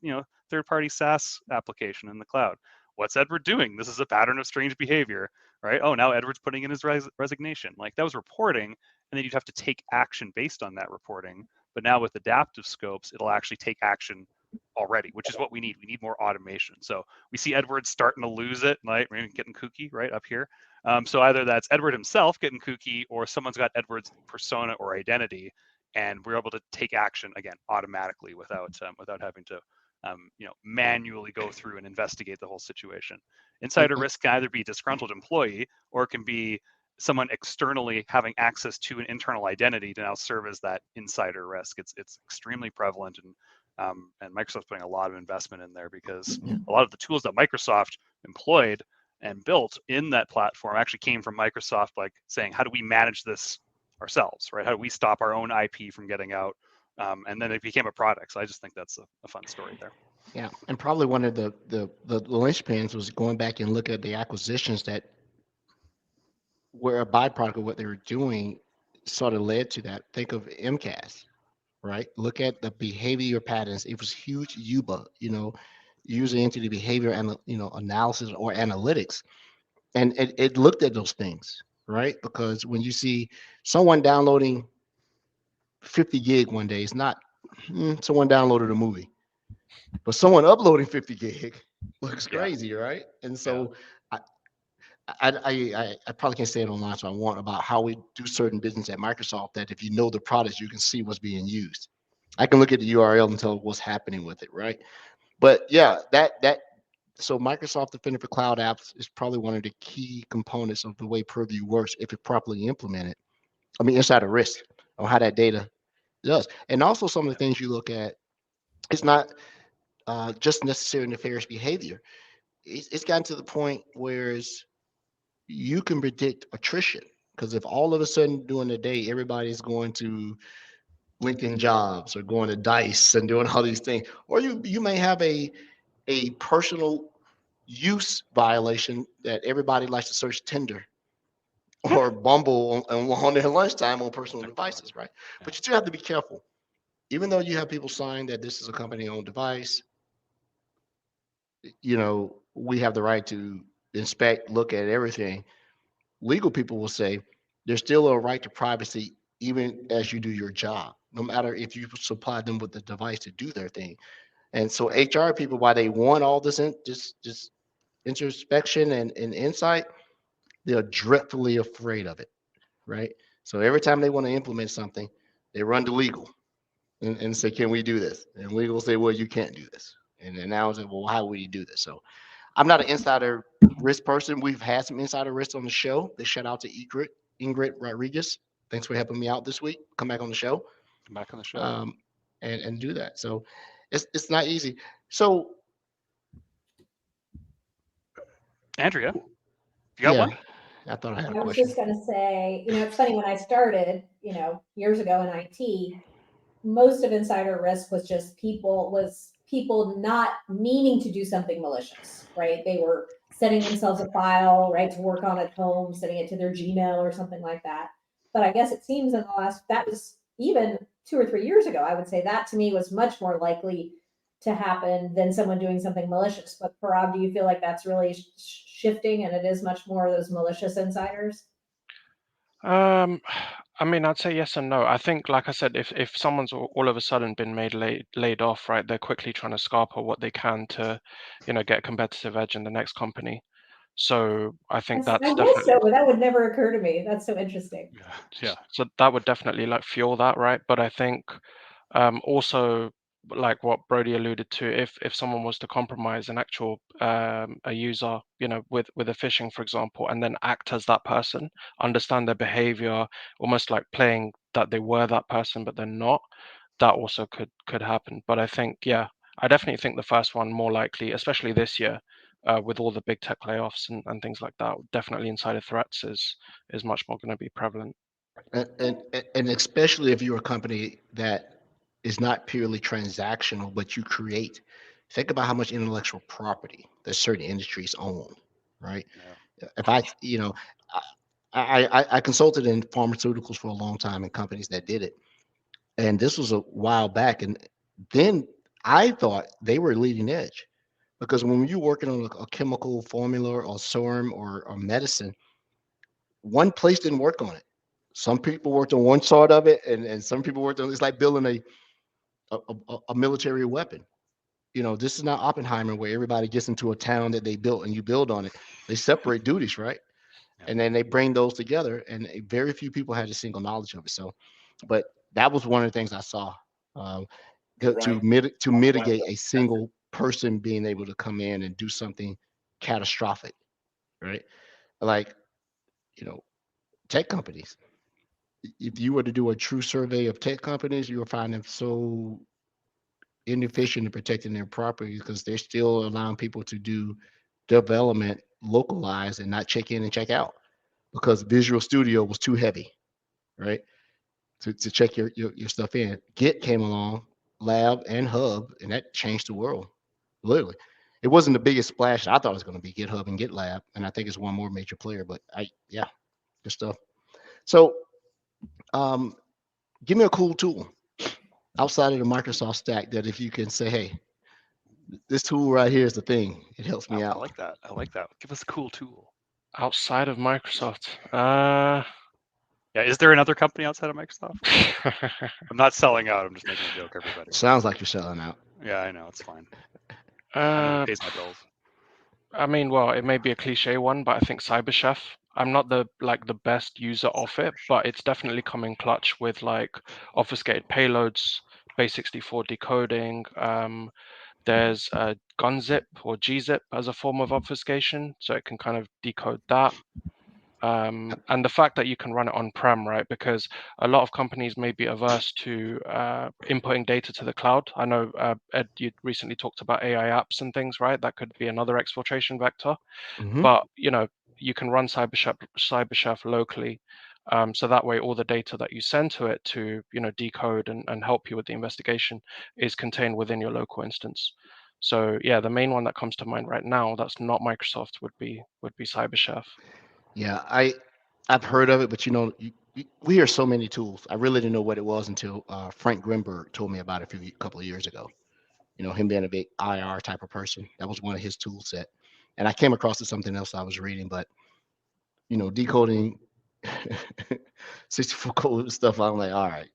third-party SaaS application in the cloud. What's Edward doing? This is a pattern of strange behavior, right? Oh, now Edward's putting in his resignation. Like that was reporting, and then you'd have to take action based on that reporting. But now with adaptive scopes, it'll actually take action already, which is what we need. We need more automation. So we see Edward starting to lose it, right? We're getting kooky right up here. So either that's Edward himself getting kooky, or someone's got Edward's persona or identity, and we're able to take action again automatically without having to manually go through and investigate the whole situation. Insider risk can either be a disgruntled employee, or it can be someone externally having access to an internal identity to now serve as that insider risk. It's extremely prevalent, and Microsoft's putting a lot of investment in there because a lot of the tools that Microsoft employed and built in that platform actually came from Microsoft, like saying, how do we manage this ourselves, right? How do we stop our own IP from getting out? And then it became a product. So I just think that's a fun story there. Yeah, and probably one of the linchpins was going back and look at the acquisitions that were a byproduct of what they were doing, sort of led to that. Think of MCAS, right? Look at the behavior patterns. It was huge UBA, user entity behavior and analysis or analytics, and it looked at those things, right? Because when you see someone downloading 50 gig one day is not someone downloaded a movie, but someone uploading 50 gig looks crazy, right? And so I probably can't say it online, so I want about how we do certain business at Microsoft that if you know the products, you can see what's being used. I can look at the URL and tell what's happening with it, right? But yeah, so Microsoft Defender for Cloud Apps is probably one of the key components of the way Purview works if it properly implemented. I mean, inside of risk on how that data does. And also some of the things you look at, it's not just necessary nefarious behavior. It's gotten to the point where you can predict attrition. Because if all of a sudden during the day, everybody's going to LinkedIn Jobs or going to Dice and doing all these things, or you may have a personal use violation that everybody likes to search Tinder or Bumble on their lunchtime on personal devices, right? But you still have to be careful. Even though you have people sign that this is a company-owned device, we have the right to inspect, look at everything. Legal people will say there's still a right to privacy even as you do your job, no matter if you supply them with the device to do their thing. And so HR people, why they want all this just introspection and insight, they're dreadfully afraid of it, right? So every time they want to implement something, they run to legal and say, can we do this? And legal will say, well, you can't do this. And then now it's like, well, how would you do this? So I'm not an insider risk person. We've had some insider risk on the show. They shout out to Ingrid Rodriguez. Thanks for helping me out this week. Come back on the show. And do that. So it's not easy. So Andrea, you got one? I thought I had a question. I was just going to say, it's funny, when I started, years ago in IT, most of insider risk was just people not meaning to do something malicious, right? They were setting themselves a file, right, to work on at home, sending it to their Gmail or something like that. But I guess it seems that was even 2 or 3 years ago, I would say that to me was much more likely to happen than someone doing something malicious. But Purav, do you feel like that's really shifting and it is much more of those malicious insiders? I mean, I'd say yes and no. I think, like I said, if someone's all of a sudden been made laid off, right, they're quickly trying to scarper what they can to, get a competitive edge in the next company. So I think that's definitely. So, but that would never occur to me. That's so interesting. Yeah. So that would definitely fuel that, right? But I think also, like what Brody alluded to, if someone was to compromise an actual a user, with a phishing, for example, and then act as that person, understand their behavior, almost like playing that they were that person, but they're not, that also could happen. But I think, I definitely think the first one more likely, especially this year, with all the big tech layoffs and things like that, definitely insider threats is much more going to be prevalent. And especially if you're a company that is not purely transactional, but you create. Think about how much intellectual property that certain industries own, right? Yeah. If I consulted in pharmaceuticals for a long time and companies that did it, and this was a while back, and then I thought they were leading edge, because when you're working on a chemical formula or serum or medicine, one place didn't work on it. Some people worked on one side of it, and some people worked on. It's like building a military weapon. This is not Oppenheimer where everybody gets into a town that they built and you build on it. They separate duties, right? Yeah. And then they bring those together, and very few people had a single knowledge of it. So, but that was one of the things I saw to mitigate a single person being able to come in and do something catastrophic, right? Like, tech companies. If you were to do a true survey of tech companies, you will find them so inefficient in protecting their property because they're still allowing people to do development localized and not check in and check out because Visual Studio was too heavy, right? To check your stuff in. Git came along, Lab and Hub, and that changed the world, literally. It wasn't the biggest splash I thought it was going to be, GitHub and GitLab, and I think it's one more major player, but good stuff. So give me a cool tool outside of the Microsoft stack that if you can say, hey, this tool right here is the thing. It helps me out. I like that. Give us a cool tool. Outside of Microsoft. Yeah, is there another company outside of Microsoft? I'm not selling out. I'm just making a joke, everybody. Sounds like you're selling out. Yeah, I know. It's fine. I know it pays my bills. I mean, well, it may be a cliche one, but I think CyberChef. I'm not the best user of it, but it's definitely coming clutch with like obfuscated payloads, base64 decoding. There's gunzip or gzip as a form of obfuscation, so it can kind of decode that. And the fact that you can run it on-prem, right? Because a lot of companies may be averse to inputting data to the cloud. I know, Ed, you recently talked about AI apps and things, right? That could be another exfiltration vector. Mhm. But, you can run CyberChef locally. So that way, all the data that you send to it to, decode and help you with the investigation is contained within your local instance. So yeah, the main one that comes to mind right now that's not Microsoft would be CyberChef. Yeah, I've heard of it, but we hear so many tools. I really didn't know what it was until Frank Grimberg told me about it a couple of years ago. Him being a big IR type of person, that was one of his tool set. And I came across something else I was reading, but decoding 64 code stuff. I'm like, all right,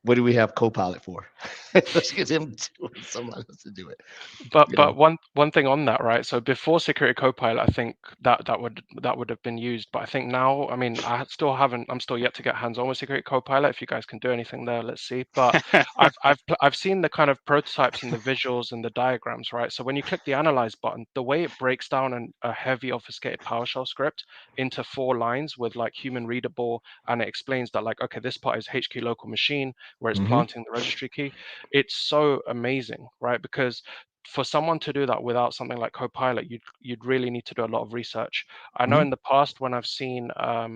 what do we have Copilot for? Let's get him to somebody else to do it. But one thing on that, right? So before Security Copilot, I think that would have been used. But I think now, I mean, I'm still yet to get hands-on with Security Copilot. If you guys can do anything there, let's see. But I've seen the kind of prototypes and the visuals and the diagrams, right? So when you click the Analyze button, the way it breaks down a heavy obfuscated PowerShell script into 4 lines with like human readable, and it explains that like, okay, this part is HQ local machine where it's planting the registry key. It's so amazing, right? Because for someone to do that without something like Copilot, you'd really need to do a lot of research. I know in the past when I've seen, I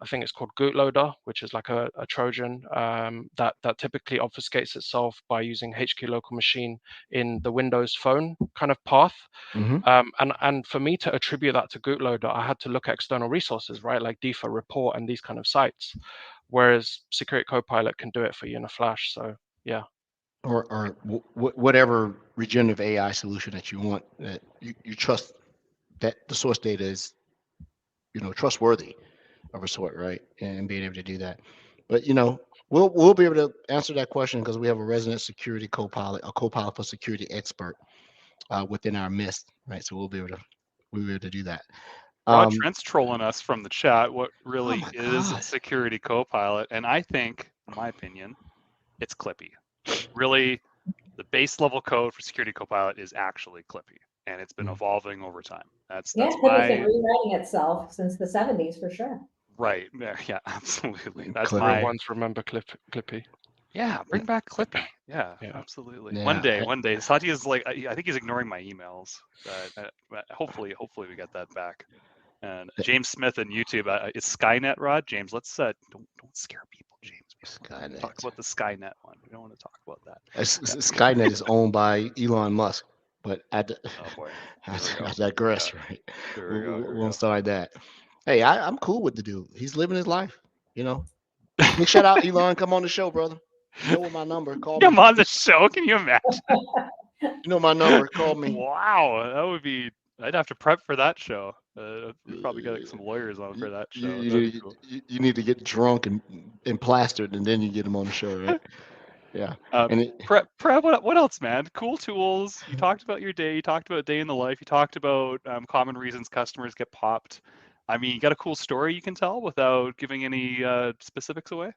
think it's called Bootloader, which is like a Trojan that typically obfuscates itself by using HQ local machine in the Windows Phone kind of path. And for me to attribute that to Bootloader, I had to look at external resources, right, like DeFa report and these kind of sites. Whereas Security Copilot can do it for you in a flash. So yeah. Or whatever regenerative AI solution that you want, that you trust that the source data is trustworthy of a sort, right? And being able to do that. But we'll be able to answer that question because we have a resident security Copilot, a Copilot for security expert within our midst, right? So we'll be able to do that. Rod Trent's trolling us from the chat. What really is God. Security Copilot? And I think, in my opinion, it's Clippy. Really, the base level code for Security Copilot is actually Clippy, and it's been evolving over time. That's It's been rewriting itself since the 70s for sure. Right. Yeah, absolutely. That's Clippy. my ones remember Clippy. Yeah, bring back Clippy. Yeah, absolutely. Yeah, one day. Satya is like, I think he's ignoring my emails. Hopefully we get that back. And James Smith and YouTube, it's Skynet, Rod. James, let's don't scare people, James. Skynet. Talk about the Skynet one. We don't want to talk about that. Skynet is owned by Elon Musk, but I digress. Right? We won't start that. Hey, I'm cool with the dude. He's living his life. Big shout out, Elon. Come on the show, brother. You know my number. Call me. Come on the show. Can you imagine? You know my number. Call me. Wow, that would be. I'd have to prep for that show. Probably get some lawyers on for that show. You need to get drunk and plastered, and then you get him on the show, right? Yeah. Prep, what else, man? Cool tools. You talked about your day. You talked about day in the life. You talked about common reasons customers get popped. I mean, you got a cool story you can tell without giving any specifics away?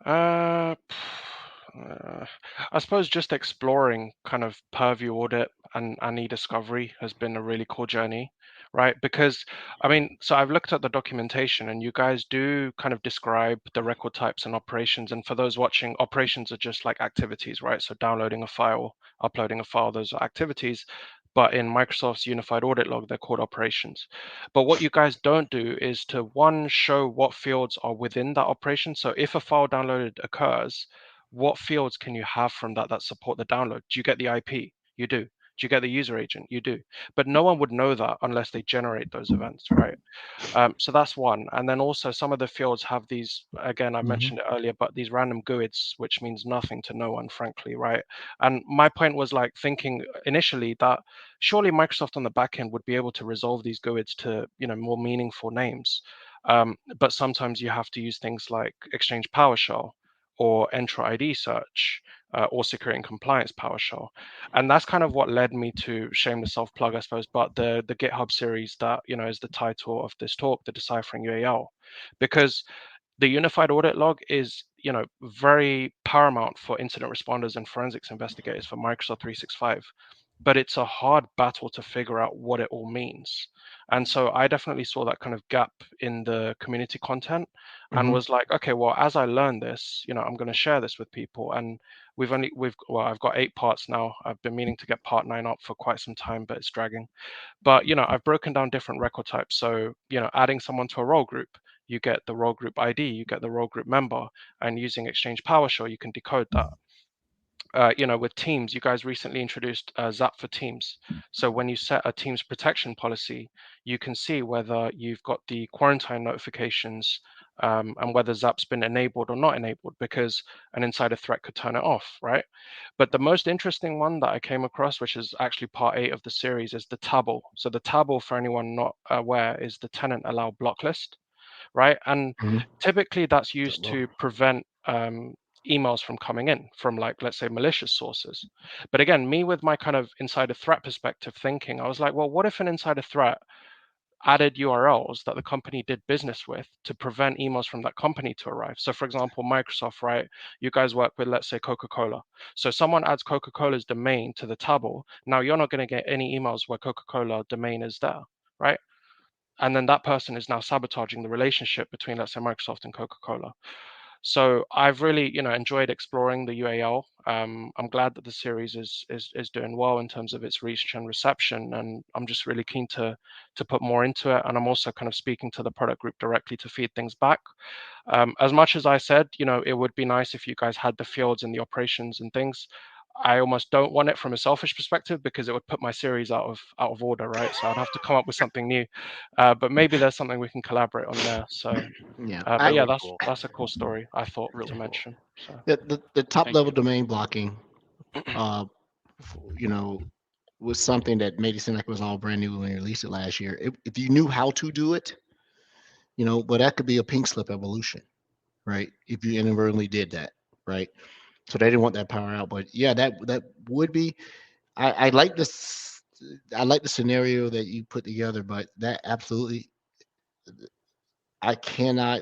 I suppose just exploring kind of Purview audit and e-discovery has been a really cool journey, right? Because, I mean, so I've looked at the documentation and you guys do kind of describe the record types and operations. And for those watching, operations are just like activities, right? So downloading a file, uploading a file, those are activities. But in Microsoft's unified audit log, they're called operations. But what you guys don't do is to show what fields are within that operation. So if a file downloaded occurs, what fields can you have from that support the download? Do you get the IP? You do. Do you get the user agent? You do. But no one would know that unless they generate those events, right? So that's one. And then also some of the fields have these, again, I mentioned it earlier, but these random GUIDs, which means nothing to no one, frankly, right? And my point was like thinking initially that surely Microsoft on the back end would be able to resolve these GUIDs to, more meaningful names. But sometimes you have to use things like Exchange PowerShell or Entra ID search or Security and Compliance PowerShell. And that's kind of what led me to, shameless self-plug, I suppose, but the GitHub series that, is the title of this talk, the Deciphering UAL, because the unified audit log is, very paramount for incident responders and forensics investigators for Microsoft 365, but it's a hard battle to figure out what it all means. And so I definitely saw that kind of gap in the community content and was like, okay, well, as I learn this, I'm going to share this with people. And I've got 8 parts now. I've been meaning to get part 9 up for quite some time, but it's dragging. But, I've broken down different record types. So, adding someone to a role group, you get the role group ID, you get the role group member, and using Exchange PowerShell, you can decode that. With Teams, you guys recently introduced Zap for Teams. So when you set a Teams protection policy, you can see whether you've got the quarantine notifications and whether Zap's been enabled or not enabled, because an insider threat could turn it off, right? But the most interesting one that I came across, which is actually part 8 of the series, is the table. So the table, for anyone not aware, is the tenant allow block list, right? And typically that's used to prevent emails from coming in from, like, let's say, malicious sources. But again, me with my kind of insider threat perspective thinking, I was like, well, what if an insider threat added URLs that the company did business with to prevent emails from that company to arrive? So for example, Microsoft, right? You guys work with, let's say, Coca-Cola. So someone adds Coca-Cola's domain to the table. Now you're not going to get any emails where Coca-Cola domain is there, right? And then that person is now sabotaging the relationship between, let's say, Microsoft and Coca-Cola. So I've really, enjoyed exploring the UAL. I'm glad that the series is doing well in terms of its reach and reception, and I'm just really keen to put more into it. And I'm also kind of speaking to the product group directly to feed things back. As much as I said, it would be nice if you guys had the fields and the operations and things. I almost don't want it from a selfish perspective because it would put my series out of order, right? So I'd have to come up with something new. But maybe there's something we can collaborate on there. So but yeah, that's a cool story I thought to mention. So the top level domain blocking, was something that made it seem like it was all brand new when we released it last year. If you knew how to do it, but that could be a pink slip evolution, right? If you inadvertently did that, right? So they didn't want that power out, but yeah, that would be. I like this. I like the scenario that you put together, but that absolutely, I cannot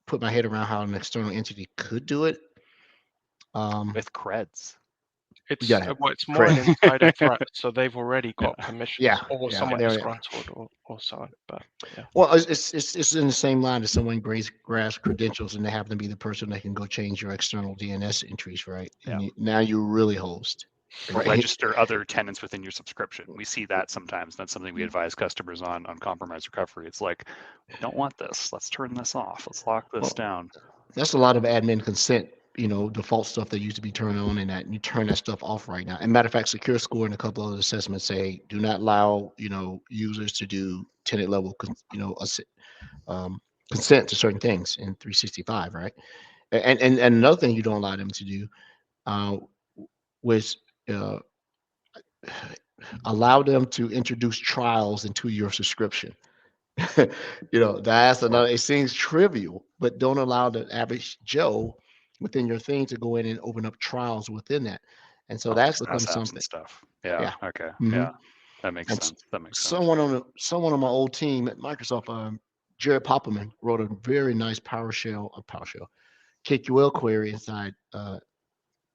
put my head around how an external entity could do it. With creds. It's more an insider threat, so they've already got permission, or someone disgruntled, or so on. But yeah. Well, it's in the same line as someone grabs credentials and they happen to be the person that can go change your external DNS entries, right? And now you really host. Or register other tenants within your subscription. We see that sometimes. That's something we advise customers on compromise recovery. It's like, we don't want this. Let's turn this off. Let's lock this down. That's a lot of admin consent, default stuff that used to be turned on, and you turn that stuff off right now. And matter of fact, Secure Score and a couple of assessments say do not allow users to do tenant level consent to certain things in 365, right? And another thing you don't allow them to do was allow them to introduce trials into your subscription. That's another. It seems trivial, but don't allow the average Joe within your thing to go in and open up trials within that. And so that's become something. Stuff. Yeah. Okay. Yeah. That makes sense. Someone on my old team at Microsoft, Jared Popperman, wrote a very nice PowerShell KQL query inside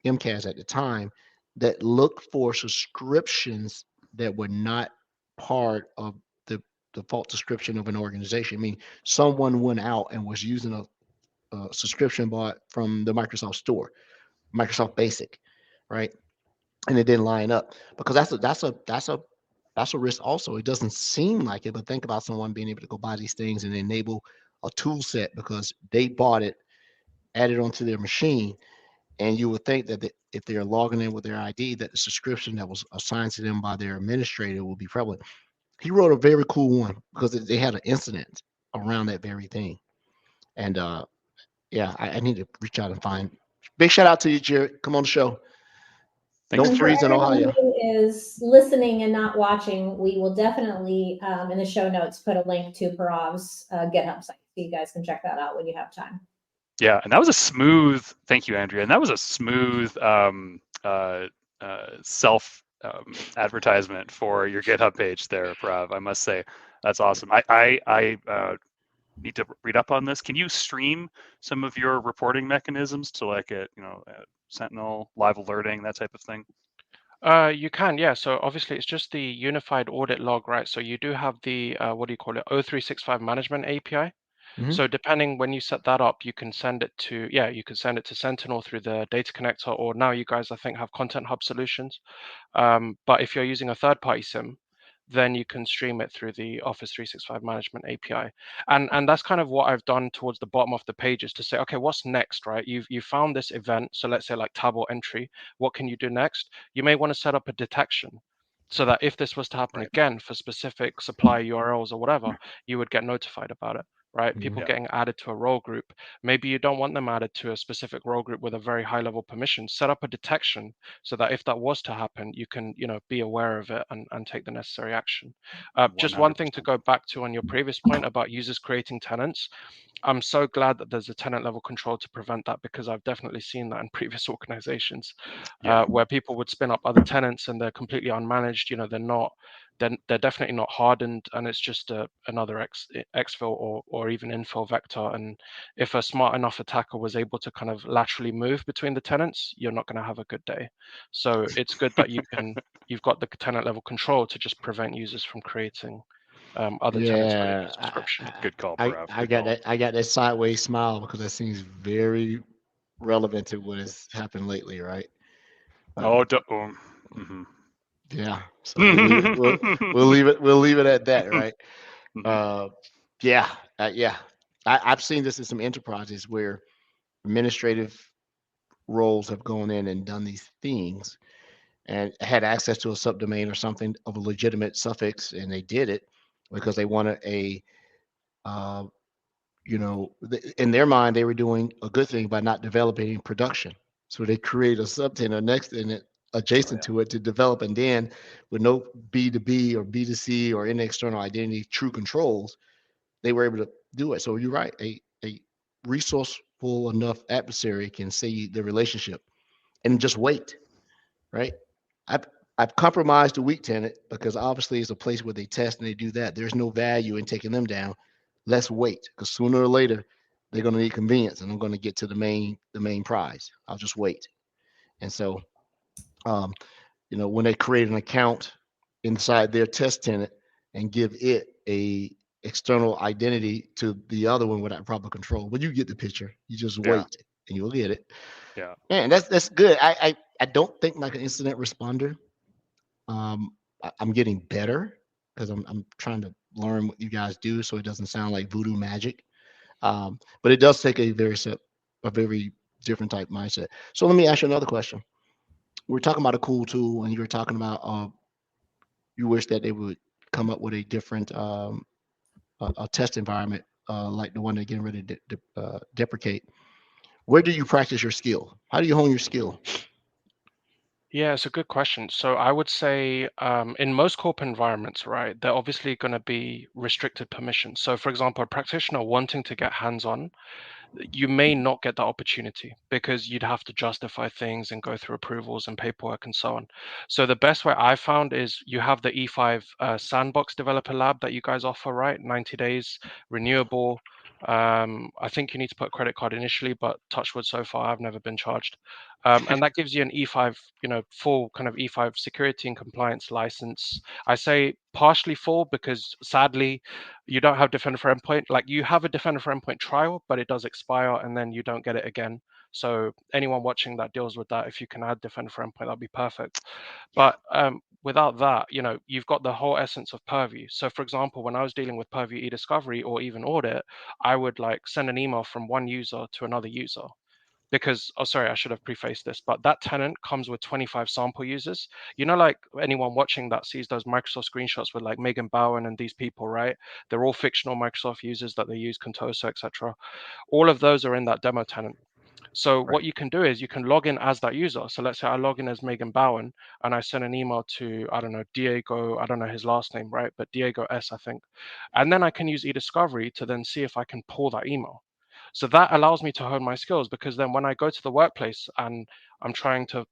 MCAS at the time that looked for subscriptions that were not part of the default description of an organization. I mean, someone went out and was using a subscription bought from the Microsoft Store, Microsoft Basic, right? And it didn't line up because that's a risk. Also, it doesn't seem like it, but think about someone being able to go buy these things and enable a tool set because they bought it, added onto their machine. And you would think that if they're logging in with their ID, that the subscription that was assigned to them by their administrator will be prevalent. He wrote a very cool one because they had an incident around that very thing. And I need to reach out and find. Big shout out to you, Jared. Come on the show. Don't freeze in Ohio. Is listening and not watching. We will definitely in the show notes put a link to Purav's GitHub site. So you guys can check that out when you have time. Yeah, and that was a smooth. Thank you, Andrea. And that was a smooth self advertisement for your GitHub page there, Prav. I must say, that's awesome. I need to read up on this. Can you stream some of your reporting mechanisms to like a Sentinel live alerting, that type of thing? You can, yeah. So obviously it's just the unified audit log, right? So you do have the what do you call it, O365 management API. Mhm. So depending when you set that up, you can send it to, yeah, you can send it to Sentinel through the data connector, or now you guys I think have Content Hub solutions. But if you're using a third-party SIM, then you can stream it through the Office 365 Management API. And that's kind of what I've done towards the bottom of the page, is to say, okay, what's next, right? You found this event, so let's say like tab or entry. What can you do next? You may want to set up a detection, so that if this was to happen Right. again for specific supply URLs or whatever, you would get notified about it, right? Mhm. People Yeah. getting added to a role group. Maybe you don't want them added to a specific role group with a very high level permission. Set up a detection so that if that was to happen, you can, be aware of it and take the necessary action. Just one thing to 100%. go back to on your previous point about users creating tenants. I'm so glad that there's a tenant level control to prevent that, because I've definitely seen that in previous organizations, Yeah. where people would spin up other tenants and they're completely unmanaged. They're definitely not hardened, and it's just another exfil or even infill vector. And if a smart enough attacker was able to kind of laterally move between the tenants, you're not going to have a good day. So it's good that you've got the tenant level control to just prevent users from creating other tenants with a Yeah, subscription. Good call, I, Prav. I Good got call. that. I got that sideways smile because that seems very relevant to what has happened lately, right? Oh, mhm. Yeah. So we'll leave it at that, right? Mhm. Yeah, yeah. I've seen this in some enterprises where administrative roles have gone in and done these things and had access to a subdomain or something of a legitimate suffix, and they did it because they wanted a, uh, in their mind they were doing a good thing by not developing in production. So they create a subtenant next in it Oh, adjacent yeah. to it to develop, and then with no B2B or B2C or any external identity true controls, they were able to do it. So you're right. A resourceful enough adversary can see the relationship and just wait, right? I've I've compromised a weak tenant because obviously it's a place where they test and they do that. There's no value in taking them down. Let's wait, because sooner or later they're going to need convenience, and I'm going to get to the main prize. I'll just wait. And so, um, when they create an account inside their test tenant and give it a external identity to the other one without proper control, but you get the picture. You just Yeah. wait and you'll get it. Yeah. Man, that's good. I don't think like an incident responder. I'm getting better because I'm trying to learn what you guys do so it doesn't sound like voodoo magic. But it does take a very different type mindset. So let me ask you another question. We're talking about a cool tool, and you were talking about you wish that they would come up with a different a test environment like the one they're getting ready to deprecate. Where do you practice your skill? How do you hone your skill? Yeah, it's a good question. So I would say in most corporate environments, right, they're obviously going to be restricted permissions. So for example, a practitioner wanting to get hands-on, you may not get that opportunity because you'd have to justify things and go through approvals and paperwork and so on. So the best way I found is you have the E5 Sandbox Developer Lab that you guys offer, right? 90 days, renewable. I think you need to put a credit card initially, but touch wood, so far I've never been charged. And that gives you an E5, full kind of E5 security and compliance license. I say partially full because sadly, you don't have Defender for Endpoint. Like you have a Defender for Endpoint trial, but it does expire and then you don't get it again. So anyone watching that deals with that, if you can add Defender for Endpoint, that'd be perfect. Yeah. But without that, you've got the whole essence of Purview. So for example, when I was dealing with Purview e-discovery or even audit, I would like send an email from one user to another user because sorry, I should have prefaced this, but that tenant comes with 25 sample users. Like anyone watching that sees those Microsoft screenshots with like Megan Bowen and these people, right? They're all fictional Microsoft users that they use Contoso, etc. All of those are in that demo tenant. So what you can do is you can log in as that user. So let's say I log in as Megan Bowen and I send an email to, I don't know, Diego, I don't know his last name, right? But Diego S, I think. And then I can use eDiscovery to then see if I can pull that email. So that allows me to hone my skills, because then when I go to the workplace and I'm trying to,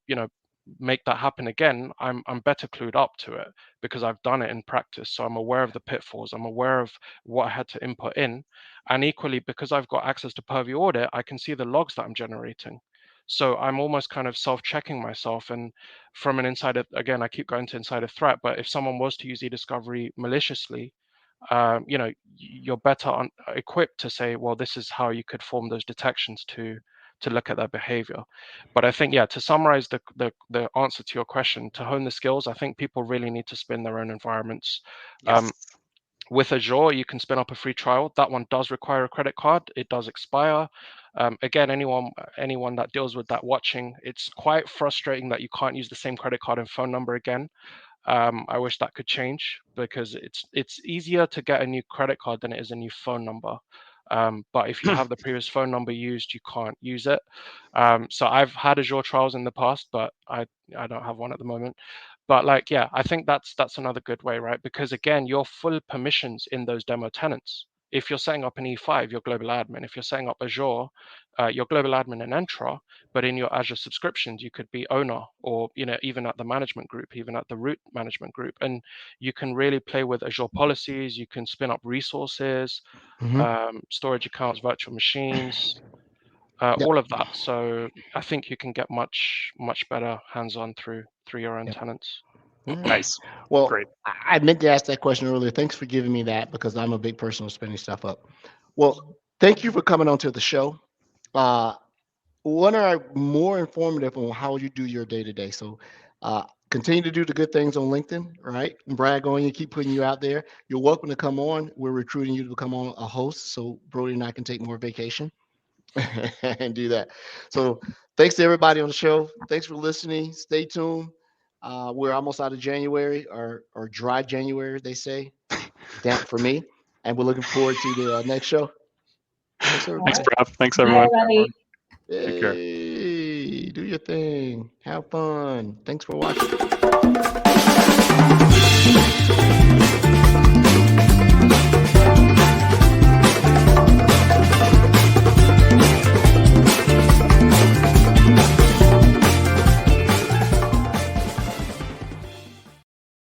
make that happen again, I'm better clued up to it because I've done it in practice. So I'm aware of the pitfalls. I'm aware of what I had to input in. And equally, because I've got access to Purview Audit, I can see the logs that I'm generating. So I'm almost kind of self-checking myself. And from an insider, again, I keep going to insider threat, but if someone was to use eDiscovery maliciously, you're better equipped to say, well, this is how you could form those detections to look at their behavior. But I think, to summarize the answer to your question, to hone the skills, I think people really need to spin their own environments. Yes. With Azure, you can spin up a free trial. That one does require a credit card. It does expire. Again, anyone that deals with that watching, it's quite frustrating that you can't use the same credit card and phone number again. I wish that could change, because it's easier to get a new credit card than it is a new phone number. But if you have the previous phone number used, you can't use it. So I've had Azure trials in the past, but I don't have one at the moment. But I think that's another good way, right? Because again, your full permissions in those demo tenants. If you're setting up an E5, you're global admin. If you're setting up Azure, you're global admin and Entra. But in your Azure subscriptions, you could be owner, or even at the management group, even at the root management group, and you can really play with Azure policies. You can spin up resources, storage accounts, virtual machines, Yep. all of that. So I think you can get much better hands-on through your own tenants. Nice. Well, Great. I meant to ask that question earlier. Thanks for giving me that, because I'm a big person of spinning stuff up. Well, thank you for coming on to the show. One are more informative on how you do your day-to-day. So continue to do the good things on LinkedIn, right? And brag on you, keep putting you out there. You're welcome to come on. We're recruiting you to become on a host, so Brody and I can take more vacation and do that. So thanks to everybody on the show. Thanks for listening. Stay tuned. We're almost out of January, or dry January, they say. Damp for me. And we're looking forward to the next show. Thanks, everybody. Thanks, Purav. Thanks, Bye, everyone. everybody. Take care. Hey, do your thing. Have fun. Thanks for watching.